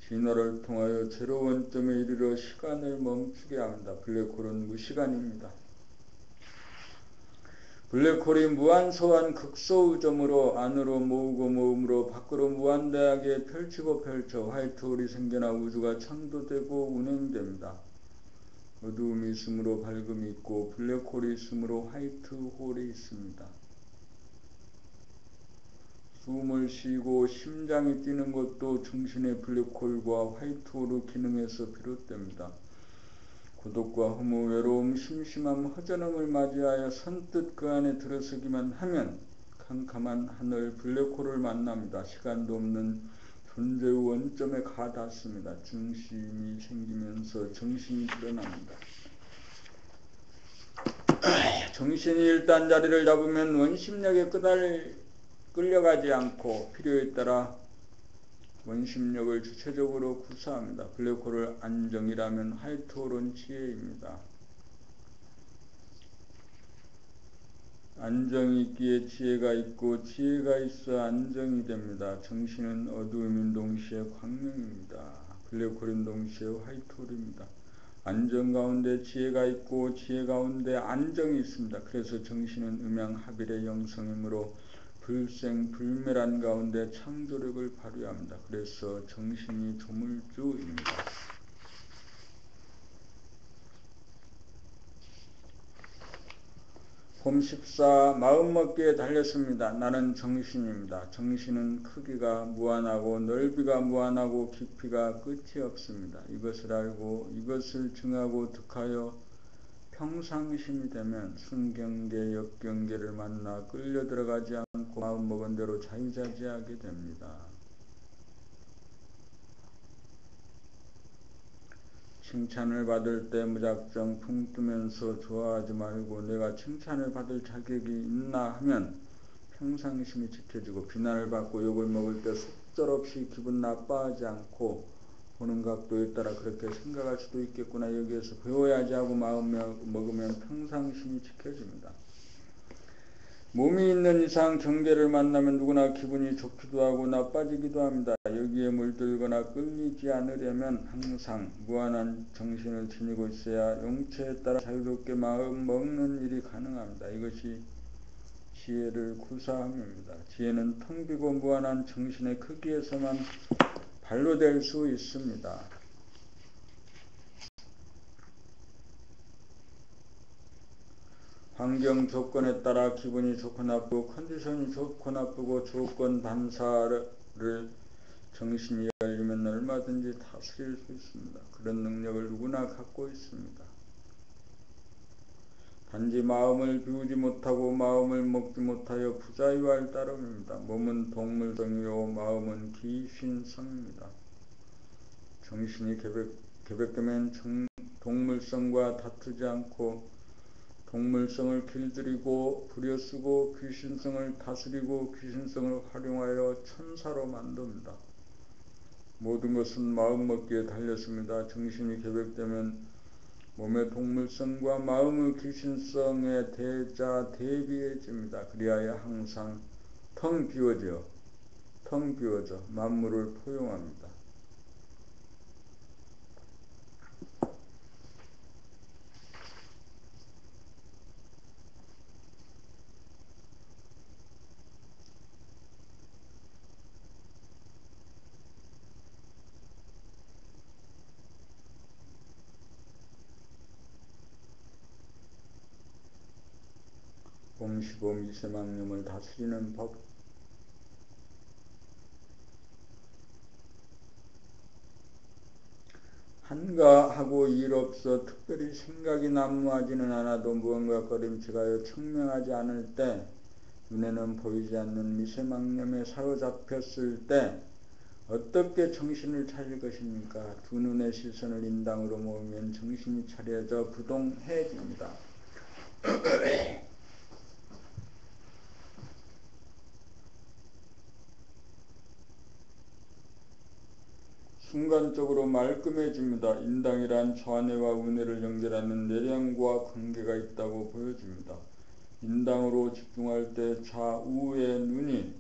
진화를 통하여 제로 원점에 이르러 시간을 멈추게 합니다. 블랙홀은 무시간입니다. 블랙홀이 무한소환 극소우점으로 안으로 모으고 모음으로 밖으로 무한대하게 펼치고 펼쳐 화이트홀이 생겨나 우주가 창조되고 운행됩니다. 어두움이 있으므로 밝음이 있고 블랙홀이 있으므로 화이트홀이 있습니다. 숨을 쉬고 심장이 뛰는 것도 정신의 블랙홀과 화이트홀의 기능에서 비롯됩니다. 고독과 허무, 외로움, 심심함, 허전함을 맞이하여 선뜻 그 안에 들어서기만 하면 캄캄한 하늘 블랙홀을 만납니다. 시간도 없는 존재의 원점에 가닿습니다. 중심이 생기면서 정신이 드러납니다. 정신이 일단 자리를 잡으면 원심력에 끌려가지 않고 필요에 따라 원심력을 주체적으로 구사합니다. 블랙홀을 안정이라면 화이트홀은 지혜입니다. 안정이 있기에 지혜가 있고 지혜가 있어 안정이 됩니다. 정신은 어두움인 동시에 광명입니다. 블랙홀인 동시에 화이트홀입니다. 안정 가운데 지혜가 있고 지혜 가운데 안정이 있습니다. 그래서 정신은 음양합일의 영성이므로 불생불멸한 가운데 창조력을 발휘합니다. 그래서 정신이 조물주입니다. 봄 14 마음먹기에 달렸습니다. 나는 정신입니다. 정신은 크기가 무한하고 넓이가 무한하고 깊이가 끝이 없습니다. 이것을 알고 이것을 증하고 득하여 평상심이 되면 순경계 역경계를 만나 끌려 들어가지 않고 마음먹은 대로 자유자재하게 됩니다. 칭찬을 받을 때 무작정 붕 뜨면서 좋아하지 말고 내가 칭찬을 받을 자격이 있나 하면 평상심이 지켜지고, 비난을 받고 욕을 먹을 때 속절없이 기분 나빠하지 않고 보는 각도에 따라 그렇게 생각할 수도 있겠구나 여기에서 배워야지 하고 마음 먹으면 평상심이 지켜집니다. 몸이 있는 이상 경계를 만나면 누구나 기분이 좋기도 하고 나빠지기도 합니다. 여기에 물들거나 끌리지 않으려면 항상 무한한 정신을 지니고 있어야 용체에 따라 자유롭게 마음 먹는 일이 가능합니다. 이것이 지혜를 구사함입니다. 지혜는 텅 비고 무한한 정신의 크기에서만 발로될 수 있습니다. 환경 조건에 따라 기분이 좋고 나쁘고 컨디션이 좋고 나쁘고 조건 반사를 정신이 열리면 얼마든지 다스릴 수 있습니다. 그런 능력을 누구나 갖고 있습니다. 단지 마음을 비우지 못하고 마음을 먹지 못하여 부자유할 따름입니다. 몸은 동물성이요 마음은 귀신성입니다. 정신이 계백되면 동물성과 다투지 않고 동물성을 길들이고 부려쓰고 귀신성을 다스리고 귀신성을 활용하여 천사로 만듭니다. 모든 것은 마음먹기에 달렸습니다. 정신이 계백되면 몸의 동물성과 마음의 귀신성에 대비해집니다. 그리하여 항상 텅 비워져 만물을 포용합니다. 봄 15 미세망념을 다스리는 법. 한가하고 일 없어 특별히 생각이 난무하지는 않아도 무언가 꺼림칙하여 청명하지 않을 때, 눈에는 보이지 않는 미세망념에 사로잡혔을 때 어떻게 정신을 차릴 것입니까? 두 눈의 시선을 인당으로 모으면 정신이 차려져 부동해집니다. 순간적으로 말끔해집니다. 인당이란 좌뇌와 우뇌를 연결하는 내량과 관계가 있다고 보여집니다. 인당으로 집중할 때 좌우의 눈이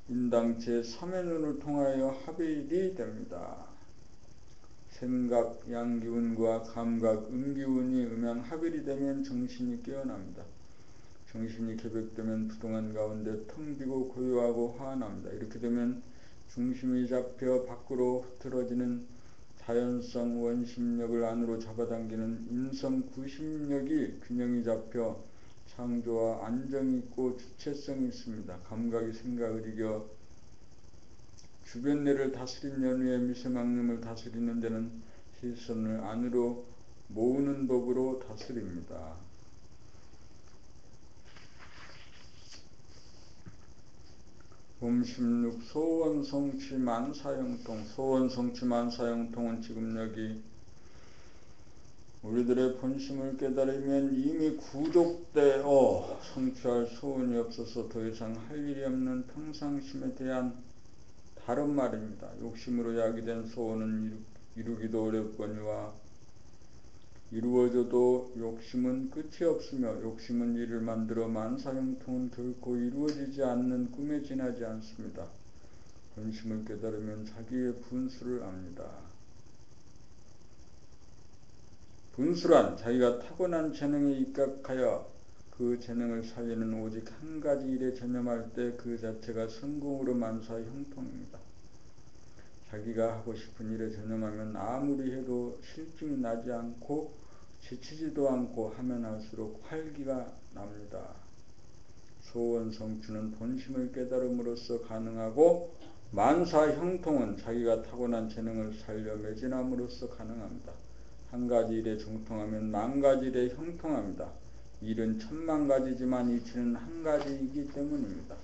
인당 제3의 눈을 통하여 합일이 됩니다. 생각 양기운과 감각 음기운이 음양합일이 되면 정신이 깨어납니다. 정신이 개벽되면 부동한 가운데 텅 비고 고요하고 화합니다. 이렇게 되면 중심이 잡혀 밖으로 흐트러지는 자연성 원심력을 안으로 잡아당기는 인성구심력이 균형이 잡혀 창조와 안정이 있고 주체성이 있습니다. 감각이 생각을 이겨 주변내를 다스린 연후에 미세망림을 다스리는 데는 시선을 안으로 모으는 법으로 다스립니다. 봄16 소원성취 만사형통. 소원성취 만사형통은 지금 여기 우리들의 본심을 깨달으면 이미 구족되어 성취할 소원이 없어서 더 이상 할 일이 없는 평상심에 대한 다른 말입니다. 욕심으로 야기된 소원은 이루기도 어렵거니와 이루어져도 욕심은 끝이 없으며 욕심은 일을 만들어 만사형통은 결코 이루어지지 않는 꿈에 지나지 않습니다. 본심을 깨달으면 자기의 분수를 압니다. 분수란 자기가 타고난 재능에 입각하여 그 재능을 살리는 오직 한 가지 일에 전념할 때 그 자체가 성공으로 만사의 형통입니다. 자기가 하고 싶은 일에 전념하면 아무리 해도 실증이 나지 않고 지치지도 않고 하면 할수록 활기가 납니다. 소원 성취는 본심을 깨달음으로써 가능하고 만사형통은 자기가 타고난 재능을 살려 매진함으로써 가능합니다. 한 가지 일에 정통하면 만 가지 일에 형통합니다. 일은 천만 가지지만 이치는 한 가지이기 때문입니다.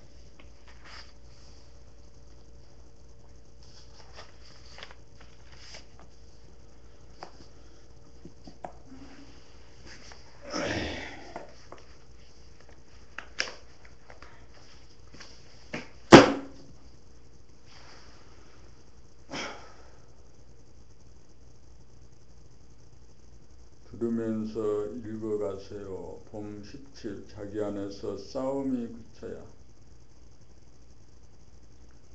들으면서 읽어가세요. 봄 17 자기 안에서 싸움이 그쳐야.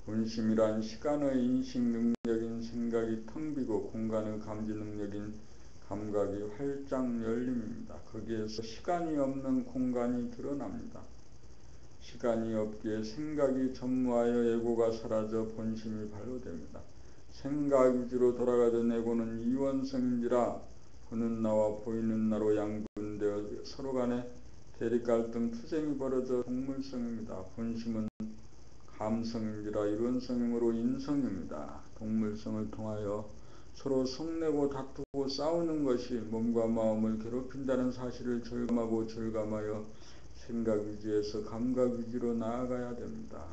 본심이란 시간의 인식 능력인 생각이 텅 비고 공간의 감지 능력인 감각이 활짝 열림입니다. 거기에서 시간이 없는 공간이 드러납니다. 시간이 없기에 생각이 전무하여 에고가 사라져 본심이 발로됩니다. 생각 위주로 돌아가던 에고는 이원성인지라 보는 나와 보이는 나로 양분되어 서로 간에 대립갈등 투쟁이 벌어져 동물성입니다. 본심은 감성인지라 이론성이므로 인성입니다. 동물성을 통하여 서로 성내고 다투고 싸우는 것이 몸과 마음을 괴롭힌다는 사실을 절감하고 절감하여 생각 위주에서 감각 위주로 나아가야 됩니다.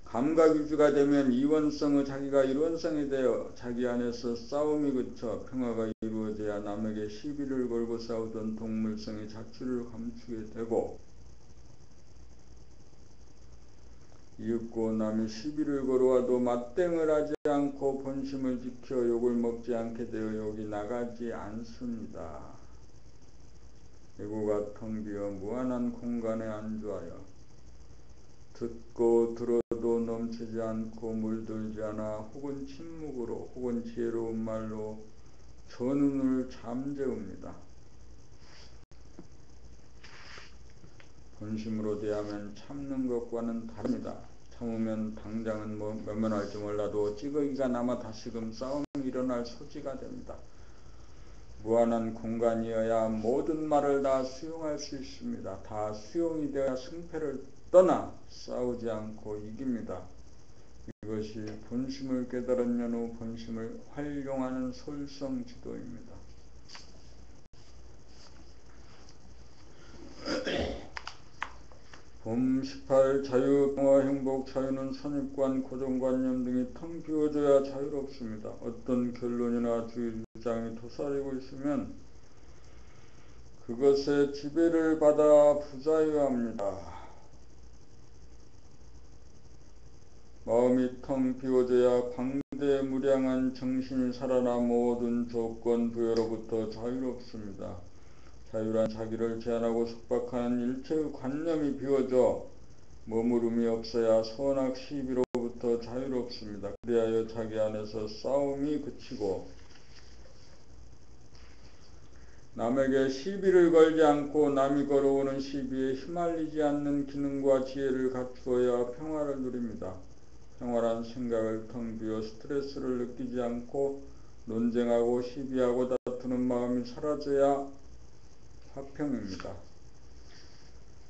감각 위주가 되면 이원성의 자기가 일원성이 되어 자기 안에서 싸움이 그쳐 평화가 이루어져야 남에게 시비를 걸고 싸우던 동물성의 자취를 감추게 되고 이윽고 남이 시비를 걸어와도 맞대응을 하지 않고 본심을 지켜 욕을 먹지 않게 되어 욕이 나가지 않습니다. 에고가 텅 비어 무한한 공간에 안주하여 듣고 들어도 넘치지 않고 물들지 않아 혹은 침묵으로 혹은 지혜로운 말로 전운을 잠재웁니다. 본심으로 대하면 참는 것과는 다릅니다. 참으면 당장은 면면할지 몰라도 찌꺼기가 남아 다시금 싸움이 일어날 소지가 됩니다. 무한한 공간이어야 모든 말을 다 수용할 수 있습니다. 다 수용이 되어야 승패를 떠나 싸우지 않고 이깁니다. 이것이 본심을 깨달은 연후 본심을 활용하는 솔성지도입니다. 봄 18 자유, 평화, 행복, 자유는 선입관, 고정관념 등이 텅 비워져야 자유롭습니다. 어떤 결론이나 주장이 도사리고 있으면 그것에 지배를 받아 부자유합니다. 마음이 텅 비워져야 광대무량한 정신이 살아나 모든 조건 부여로부터 자유롭습니다. 자유란 자기를 제한하고 속박하는 일체의 관념이 비워져 머무름이 없어야 선악 시비로부터 자유롭습니다. 그리하여 자기 안에서 싸움이 그치고 남에게 시비를 걸지 않고 남이 걸어오는 시비에 휘말리지 않는 기능과 지혜를 갖추어야 평화를 누립니다. 평화란 생각을 텅 비워 스트레스를 느끼지 않고 논쟁하고 시비하고 다투는 마음이 사라져야 화평입니다.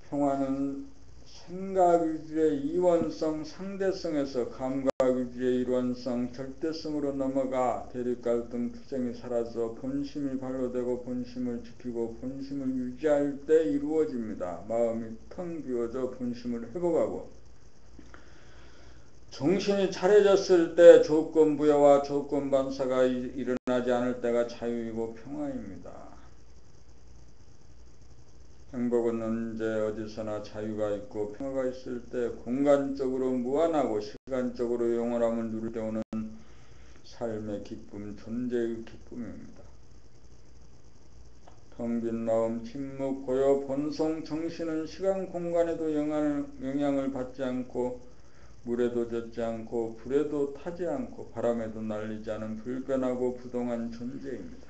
평화는 생각위주의 이원성, 상대성에서 감각위주의 일원성, 절대성으로 넘어가 대립갈등, 투쟁이 사라져 본심이 발로되고 본심을 지키고 본심을 유지할 때 이루어집니다. 마음이 텅 비워져 본심을 회복하고 정신이 차려졌을 때 조건부여와 조건반사가 일어나지 않을 때가 자유이고 평화입니다. 행복은 언제 어디서나 자유가 있고 평화가 있을 때 공간적으로 무한하고 시간적으로 영원함을 누릴 때 오는 삶의 기쁨, 존재의 기쁨입니다. 텅 빈 마음, 침묵, 고요, 본성, 정신은 시간, 공간에도 영향을 받지 않고 물에도 젖지 않고 불에도 타지 않고 바람에도 날리지 않은 불변하고 부동한 존재입니다.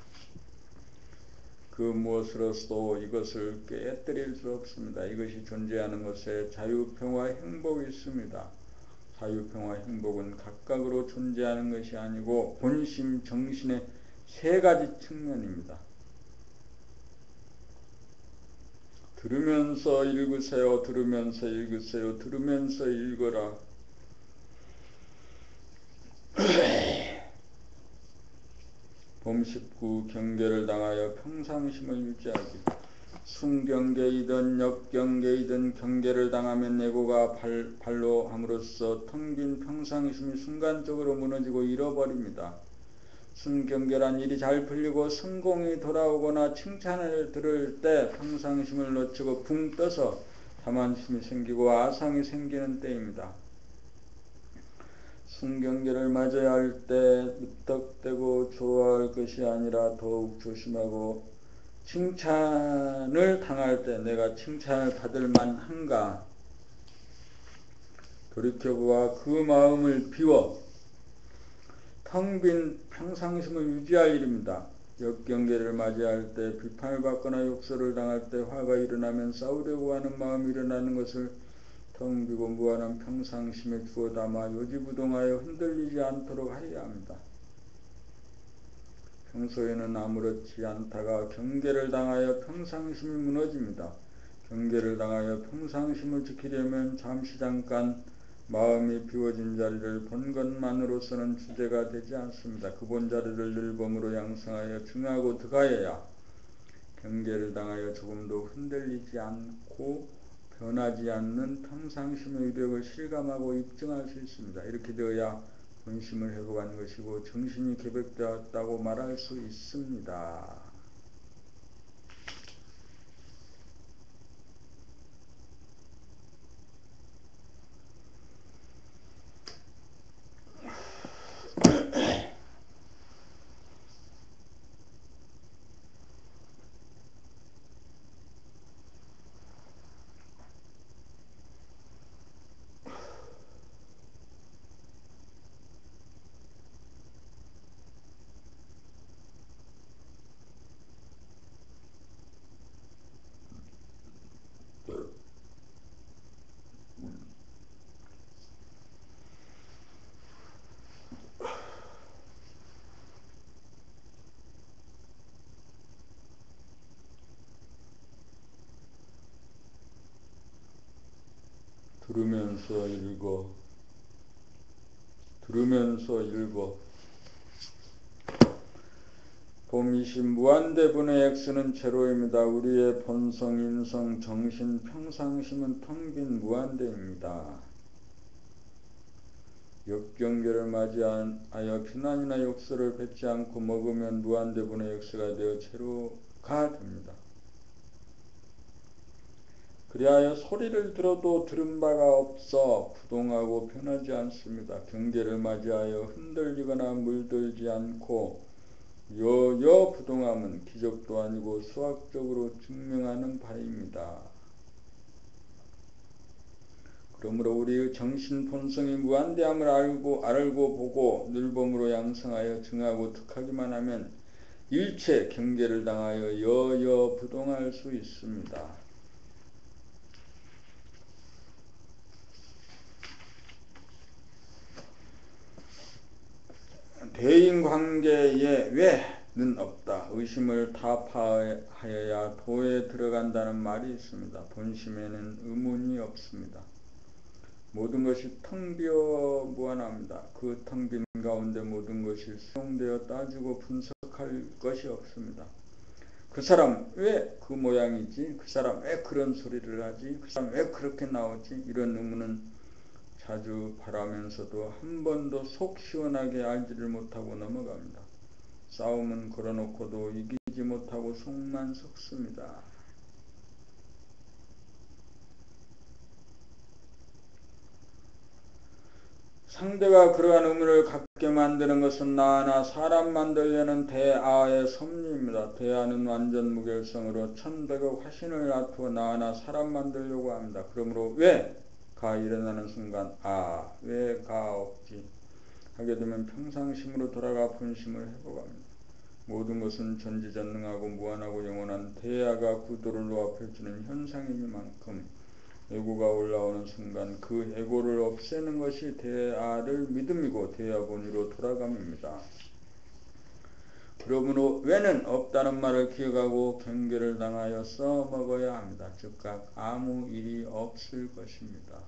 그 무엇으로서도 이것을 깨뜨릴 수 없습니다. 이것이 존재하는 것에 자유, 평화, 행복이 있습니다. 자유, 평화, 행복은 각각으로 존재하는 것이 아니고 본심, 정신의 세 가지 측면입니다. 들으면서 읽으세요. 들으면서 읽으세요. 들으면서 읽어라. 봄 19 경계를 당하여 평상심을 유지하기. 순경계이든 역경계이든 경계를 당하면 예고가 발로 함으로써 텅 빈 평상심이 순간적으로 무너지고 잃어버립니다. 순경계란 일이 잘 풀리고 성공이 돌아오거나 칭찬을 들을 때 평상심을 놓치고 붕 떠서 자만심이 생기고 아상이 생기는 때입니다. 순경계를 맞아야 할 때 무턱대고 좋아할 것이 아니라 더욱 조심하고 칭찬을 당할 때 내가 칭찬을 받을 만한가 돌이켜보아 그 마음을 비워 텅 빈 평상심을 유지할 일입니다. 역경계를 맞이할 때 비판을 받거나 욕설을 당할 때 화가 일어나면 싸우려고 하는 마음이 일어나는 것을 텅 비고 무한한 평상심에 주어 담아 요지부동하여 흔들리지 않도록 하여야 합니다. 평소에는 아무렇지 않다가 경계를 당하여 평상심이 무너집니다. 경계를 당하여 평상심을 지키려면 잠깐 마음이 비워진 자리를 본 것만으로서는 주제가 되지 않습니다. 그 본 자리를 늘 범으로 양성하여 증하고 득하여야 경계를 당하여 조금도 흔들리지 않고 변하지 않는 평상심의 위력을 실감하고 입증할 수 있습니다. 이렇게 되어야 본심을 회복한 것이고 정신이 개백되었다고 말할 수 있습니다. 들으면서 읽어. 들으면서 읽어. 봄이신 무한대분의 X는 제로입니다. 우리의 본성, 인성, 정신, 평상심은 텅 빈 무한대입니다. 역경계를 맞이하여 비난이나 욕설을 뱉지 않고 먹으면 무한대분의 X가 되어 제로가 됩니다. 그리하여 소리를 들어도 들은 바가 없어 부동하고 변하지 않습니다. 경계를 맞이하여 흔들리거나 물들지 않고 여여부동함은 기적도 아니고 수학적으로 증명하는 바입니다. 그러므로 우리의 정신 본성이 무한대함을 알고 보고 늘봄으로 양성하여 증하고 득하기만 하면 일체 경계를 당하여 여여부동할 수 있습니다. 대인관계에 왜는 없다. 의심을 타파하여야 도에 들어간다는 말이 있습니다. 본심에는 의문이 없습니다. 모든 것이 텅 비어 무한합니다. 그 텅 빈 가운데 모든 것이 수용되어 따지고 분석할 것이 없습니다. 그 사람 왜 그 모양이지? 그 사람 왜 그런 소리를 하지? 그 사람 왜 그렇게 나오지? 이런 의문은 자주 바라면서도 한 번도 속 시원하게 알지를 못하고 넘어갑니다. 싸움은 걸어놓고도 이기지 못하고 속만 썩습니다. 상대가 그러한 의문을 갖게 만드는 것은 나나 사람 만들려는 대아의 섭리입니다. 대아는 완전 무결성으로 천백억 화신을 놔두어 나나 사람 만들려고 합니다. 그러므로 왜가 일어나는 순간 왜가 없지 하게 되면 평상심으로 돌아가 본심을 회복합니다. 모든 것은 전지전능하고 무한하고 영원한 대아가 구도를 놓아 펼치는 현상이니만큼 애고가 올라오는 순간 그 애고를 없애는 것이 대아를 믿음이고 대아 본위로 돌아감입니다. 그러므로 왜는 없다는 말을 기억하고 경계를 당하여 써먹어야 합니다. 즉각 아무 일이 없을 것입니다.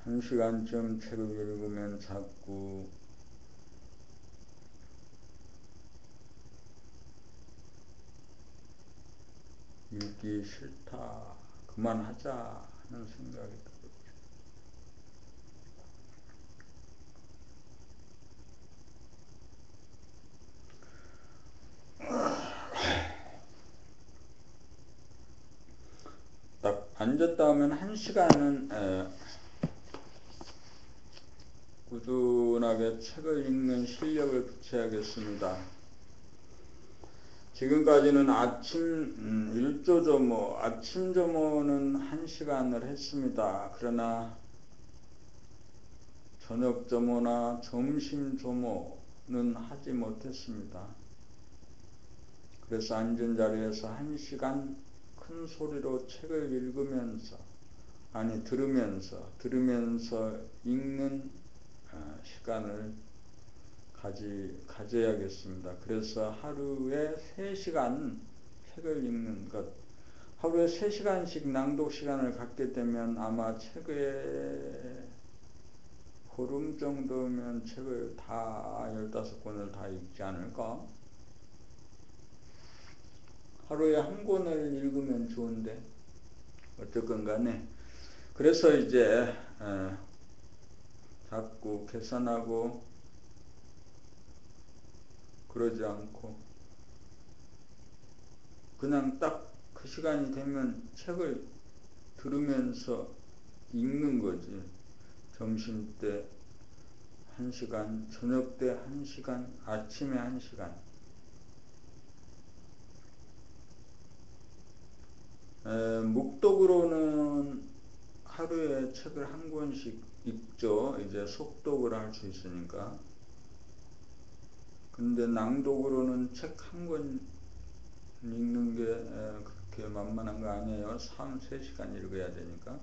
한 시간쯤 책을 읽으면 자꾸 읽기 싫다, 그만하자 하는 생각이 들어요. 딱 앉았다 하면 한 시간은 꾸준하게 책을 읽는 실력을 붙여야겠습니다. 지금까지는 아침 일조조모, 아침조모는 1시간을 했습니다. 그러나 저녁조모나 점심조모는 하지 못했습니다. 그래서 앉은 자리에서 1시간 큰 소리로 책을 들으면서 읽는 시간을 가져야겠습니다. 그래서 하루에 3시간 책을 읽는 것, 하루에 3시간씩 낭독 시간을 갖게 되면 아마 책에 보름 정도면 책을 다 15권을 다 읽지 않을까? 하루에 한 권을 읽으면 좋은데 어쨌건 간에 그래서 이제 자꾸 계산하고 그러지 않고 그냥 딱 그 시간이 되면 책을 들으면서 읽는 거지. 점심때 1시간, 저녁때 1시간, 아침에 1시간. 묵독으로는 하루에 책을 한 권씩 읽죠. 이제 속독을 할 수 있으니까. 근데 낭독으로는 책 한 권 읽는 게 그렇게 만만한 거 아니에요. 3-4시간 읽어야 되니까.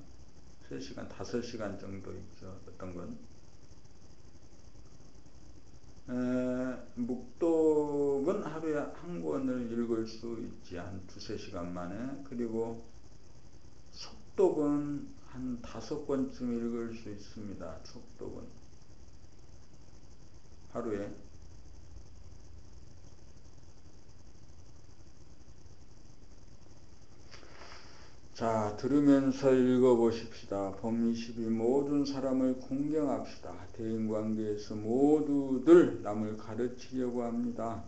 3시간, 5시간 정도 읽죠. 어떤 건. 묵독은 하루에 한 권을 읽을 수 있지. 한 2-3시간 만에. 그리고 속독은 한 5권쯤 읽을 수 있습니다. 속독은. 하루에. 자, 들으면서 읽어보십시다. 범 22 모든 사람을 공경합시다. 대인관계에서 모두들 남을 가르치려고 합니다.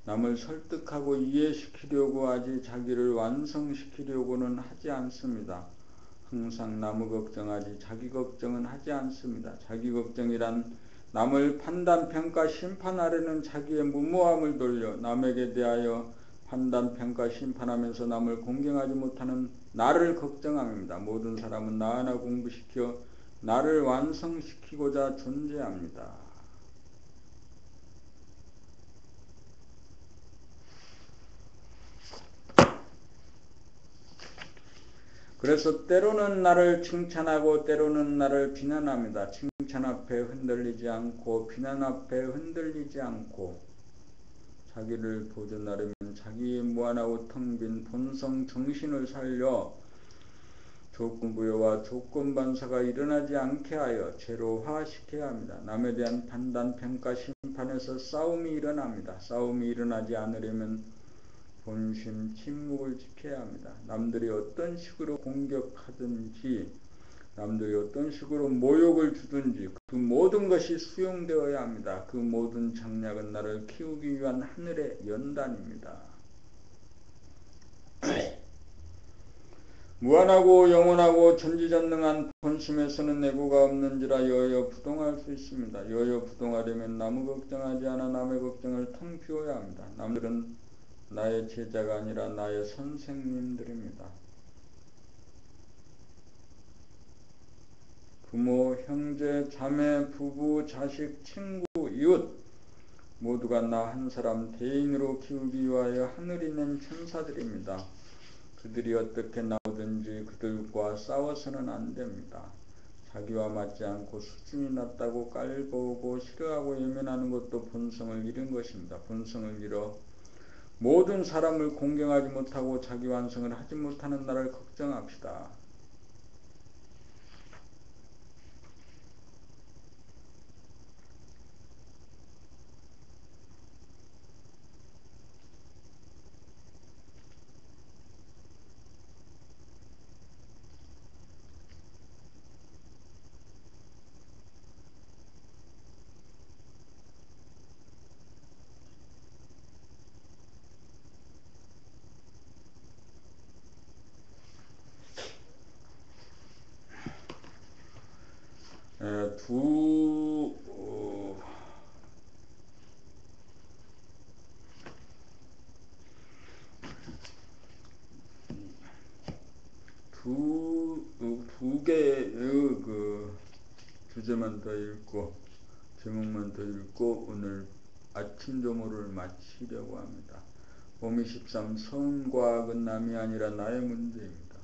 남을 설득하고 이해시키려고 하지 자기를 완성시키려고는 하지 않습니다. 항상 남의 걱정하지 자기 걱정은 하지 않습니다. 자기 걱정이란 남을 판단, 평가, 심판하려는 자기의 무모함을 돌려 남에게 대하여 판단, 평가, 심판하면서 남을 공경하지 못하는 나를 걱정합니다. 모든 사람은 나 하나 공부시켜 나를 완성시키고자 존재합니다. 그래서 때로는 나를 칭찬하고 때로는 나를 비난합니다. 칭찬 앞에 흔들리지 않고 비난 앞에 흔들리지 않고 자기를 보존하려면 자기의 무한하고 텅 빈 본성 정신을 살려 조건부여와 조건반사가 일어나지 않게 하여 제로화시켜야 합니다. 남에 대한 판단, 평가, 심판에서 싸움이 일어납니다. 싸움이 일어나지 않으려면 본심, 침묵을 지켜야 합니다. 남들이 어떤 식으로 공격하든지 남들이 어떤 식으로 모욕을 주든지 그 모든 것이 수용되어야 합니다. 그 모든 장략은 나를 키우기 위한 하늘의 연단입니다. 무한하고 영원하고 전지전능한 본심에서는 내고가 없는지라 여여부동할 수 있습니다. 여여부동하려면 남의 걱정하지 않아 남의 걱정을 텅 비워야 합니다. 남들은 나의 제자가 아니라 나의 선생님들입니다. 부모, 형제, 자매, 부부, 자식, 친구, 이웃 모두가 나 한 사람 대인으로 키우기 위하여 하늘이 낸 천사들입니다. 그들이 어떻게 나오든지 그들과 싸워서는 안 됩니다. 자기와 맞지 않고 수준이 낮다고 깔보고 싫어하고 예민하는 것도 본성을 잃은 것입니다. 본성을 잃어 모든 사람을 공경하지 못하고 자기 완성을 하지 못하는 나를 걱정합시다. 두 개의 그 주제만 더 읽고 제목만 더 읽고 오늘 아침 조모를 마치려고 합니다. 범 23 선과 악은 남이 아니라 나의 문제입니다.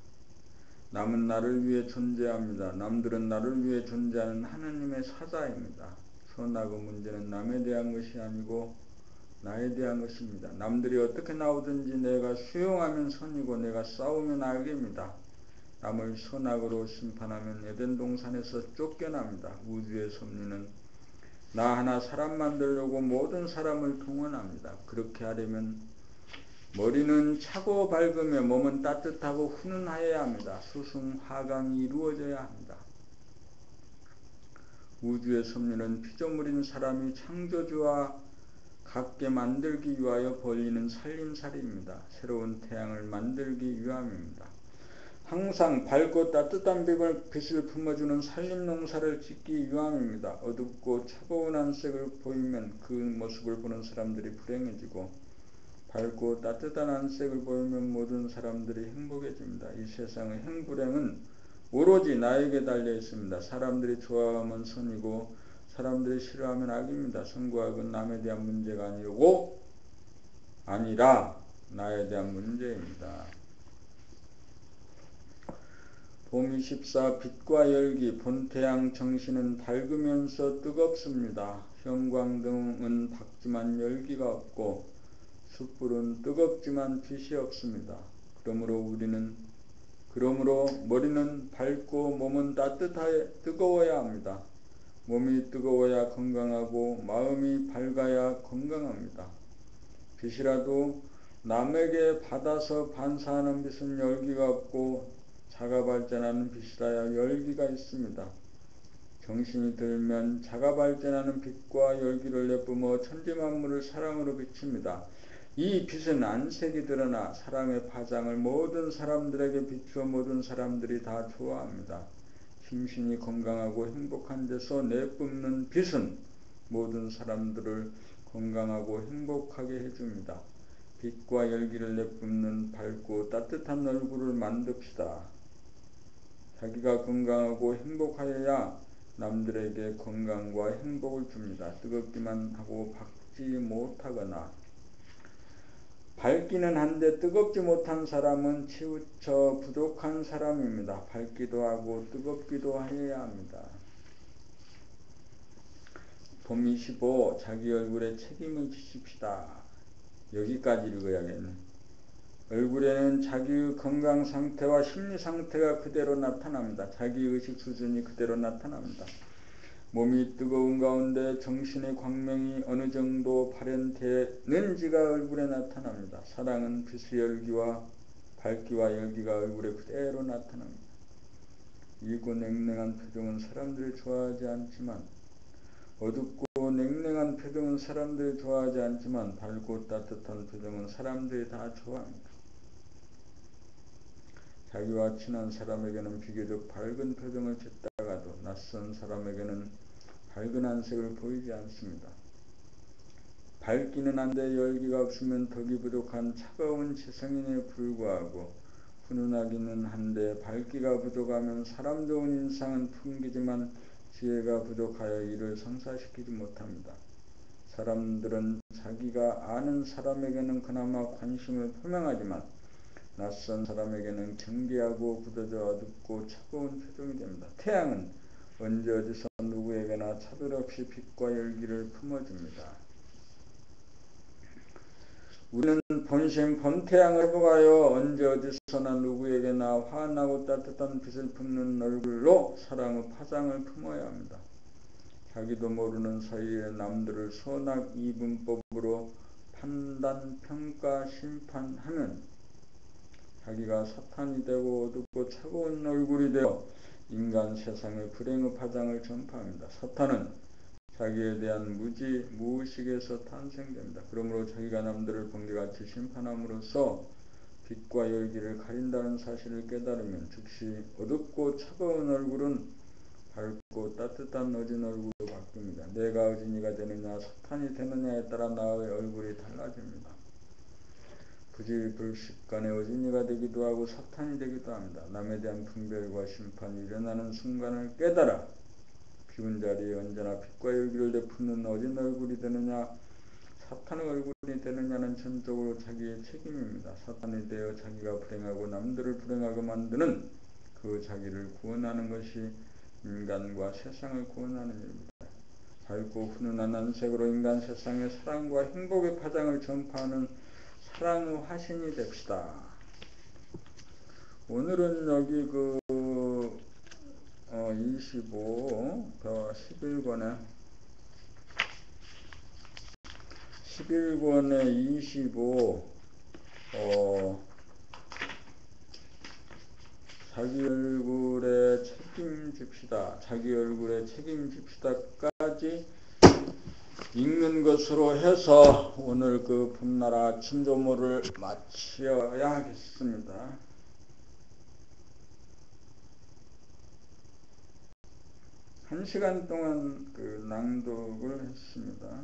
남은 나를 위해 존재합니다. 남들은 나를 위해 존재하는 하나님의 사자입니다. 선악의 문제는 남에 대한 것이 아니고 나에 대한 것입니다. 남들이 어떻게 나오든지 내가 수용하면 선이고 내가 싸우면 악입니다. 남을 선악으로 심판하면 에덴 동산에서 쫓겨납니다. 우주의 섭리는 나 하나 사람 만들려고 모든 사람을 동원합니다. 그렇게 하려면 머리는 차고 밝으며 몸은 따뜻하고 훈훈하여야 합니다. 수승화강이 이루어져야 합니다. 우주의 섭리는 피조물인 사람이 창조주와 같게 만들기 위하여 벌이는 살림살이입니다. 새로운 태양을 만들기 위함입니다. 항상 밝고 따뜻한 빛을 품어주는 산림농사를 짓기 위함입니다. 어둡고 차가운 안색을 보이면 그 모습을 보는 사람들이 불행해지고 밝고 따뜻한 안색을 보이면 모든 사람들이 행복해집니다. 이 세상의 행불행은 오로지 나에게 달려 있습니다. 사람들이 좋아하면 선이고 사람들이 싫어하면 악입니다. 선과 악은 남에 대한 문제가 아니라 나에 대한 문제입니다. 봄 24 빛과 열기 본태양 정신은 밝으면서 뜨겁습니다. 형광등은 밝지만 열기가 없고 숯불은 뜨겁지만 빛이 없습니다. 그러므로 머리는 밝고 몸은 뜨거워야 합니다. 몸이 뜨거워야 건강하고 마음이 밝아야 건강합니다. 빛이라도 남에게 받아서 반사하는 빛은 열기가 없고 자가 발전하는 빛이라야 열기가 있습니다. 정신이 들면 자가 발전하는 빛과 열기를 내뿜어 천지만물을 사랑으로 비춥니다. 이 빛은 안색이 드러나 사랑의 파장을 모든 사람들에게 비추어 모든 사람들이 다 좋아합니다. 심신이 건강하고 행복한 데서 내뿜는 빛은 모든 사람들을 건강하고 행복하게 해줍니다. 빛과 열기를 내뿜는 밝고 따뜻한 얼굴을 만듭시다. 자기가 건강하고 행복하여야 남들에게 건강과 행복을 줍니다. 뜨겁기만 하고 밝지 못하거나 밝기는 한데 뜨겁지 못한 사람은 치우쳐 부족한 사람입니다. 밝기도 하고 뜨겁기도 해야 합니다. 봄이 15 자기 얼굴에 책임을 지십시다. 여기까지 읽어야겠네. 얼굴에는 자기의 건강 상태와 심리 상태가 그대로 나타납니다. 자기의식 수준이 그대로 나타납니다. 몸이 뜨거운 가운데 정신의 광명이 어느 정도 발현되는지가 얼굴에 나타납니다. 사랑은 빛의 열기와 밝기와 열기가 얼굴에 그대로 나타납니다. 이고 냉랭한 표정은 사람들이 좋아하지 않지만 어둡고 냉랭한 표정은 사람들이 좋아하지 않지만 밝고 따뜻한 표정은 사람들이 다 좋아합니다. 자기와 친한 사람에게는 비교적 밝은 표정을 짓다가도 낯선 사람에게는 밝은 안색을 보이지 않습니다. 밝기는 한데 열기가 없으면 덕이 부족한 차가운 지성인에 불과하고 훈훈하기는 한데 밝기가 부족하면 사람 좋은 인상은 풍기지만 지혜가 부족하여 이를 성사시키지 못합니다. 사람들은 자기가 아는 사람에게는 그나마 관심을 표명하지만 낯선 사람에게는 경계하고 굳어져 어둡고 차가운 표정이 됩니다. 태양은 언제 어디서 누구에게나 차별 없이 빛과 열기를 품어줍니다. 우리는 본심 본태양을 회복하여 언제 어디서나 누구에게나 환하고 따뜻한 빛을 품는 얼굴로 사랑의 파장을 품어야 합니다. 자기도 모르는 사이에 남들을 선악 이분법으로 판단, 평가, 심판하면 자기가 사탄이 되고 어둡고 차가운 얼굴이 되어 인간 세상의 불행의 파장을 전파합니다. 사탄은 자기에 대한 무의식에서 탄생됩니다. 그러므로 자기가 남들을 번개같이 심판함으로써 빛과 열기를 가린다는 사실을 깨달으면 즉시 어둡고 차가운 얼굴은 밝고 따뜻한 어진 얼굴로 바뀝니다. 내가 어진이가 되느냐 사탄이 되느냐에 따라 나의 얼굴이 달라집니다. 부지불식간에 어진이가 되기도 하고 사탄이 되기도 합니다. 남에 대한 분별과 심판이 일어나는 순간을 깨달아 비운 자리에 언제나 빛과 열기를 내뿜는 어진 얼굴이 되느냐 사탄의 얼굴이 되느냐는 전적으로 자기의 책임입니다. 사탄이 되어 자기가 불행하고 남들을 불행하게 만드는 그 자기를 구원하는 것이 인간과 세상을 구원하는 일입니다. 밝고 훈훈한 안색으로 인간 세상에 사랑과 행복의 파장을 전파하는 사랑의 화신이 됩시다. 오늘은 여기 25 11권에 25 자기 얼굴에 책임집시다. 자기 얼굴에 책임집시다까지 읽는 것으로 해서 오늘 그 봄나라 아침 조모를 마쳐야 하겠습니다. 1시간 동안 그 낭독을 했습니다.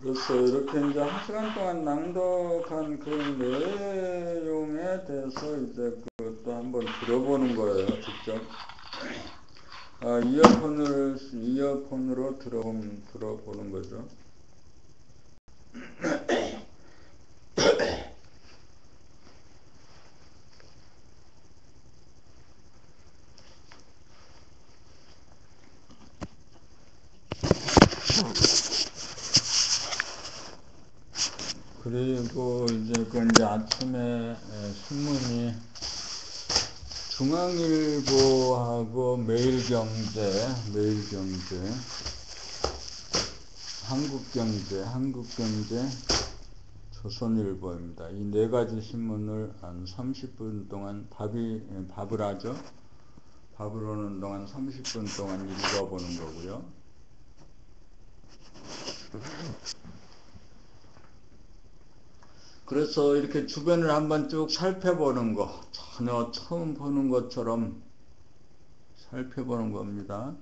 그래서 이렇게 이제 1시간 동안 낭독한 그 내용에 대해서 이제 그것도 한번 들어보는 거예요, 직접. 이어폰으로 들어보는 거죠. 그리고 이제 아침에 신문이 중앙일보하고 매일경제, 한국경제, 조선일보입니다. 이 네 가지 신문을 한 30분 동안 밥을 하죠. 밥을 하는 동안 30분 동안 읽어보는 거고요. 그래서 이렇게 주변을 한번 쭉 살펴보는 거, 전혀 처음 보는 것처럼 살펴보는 겁니다.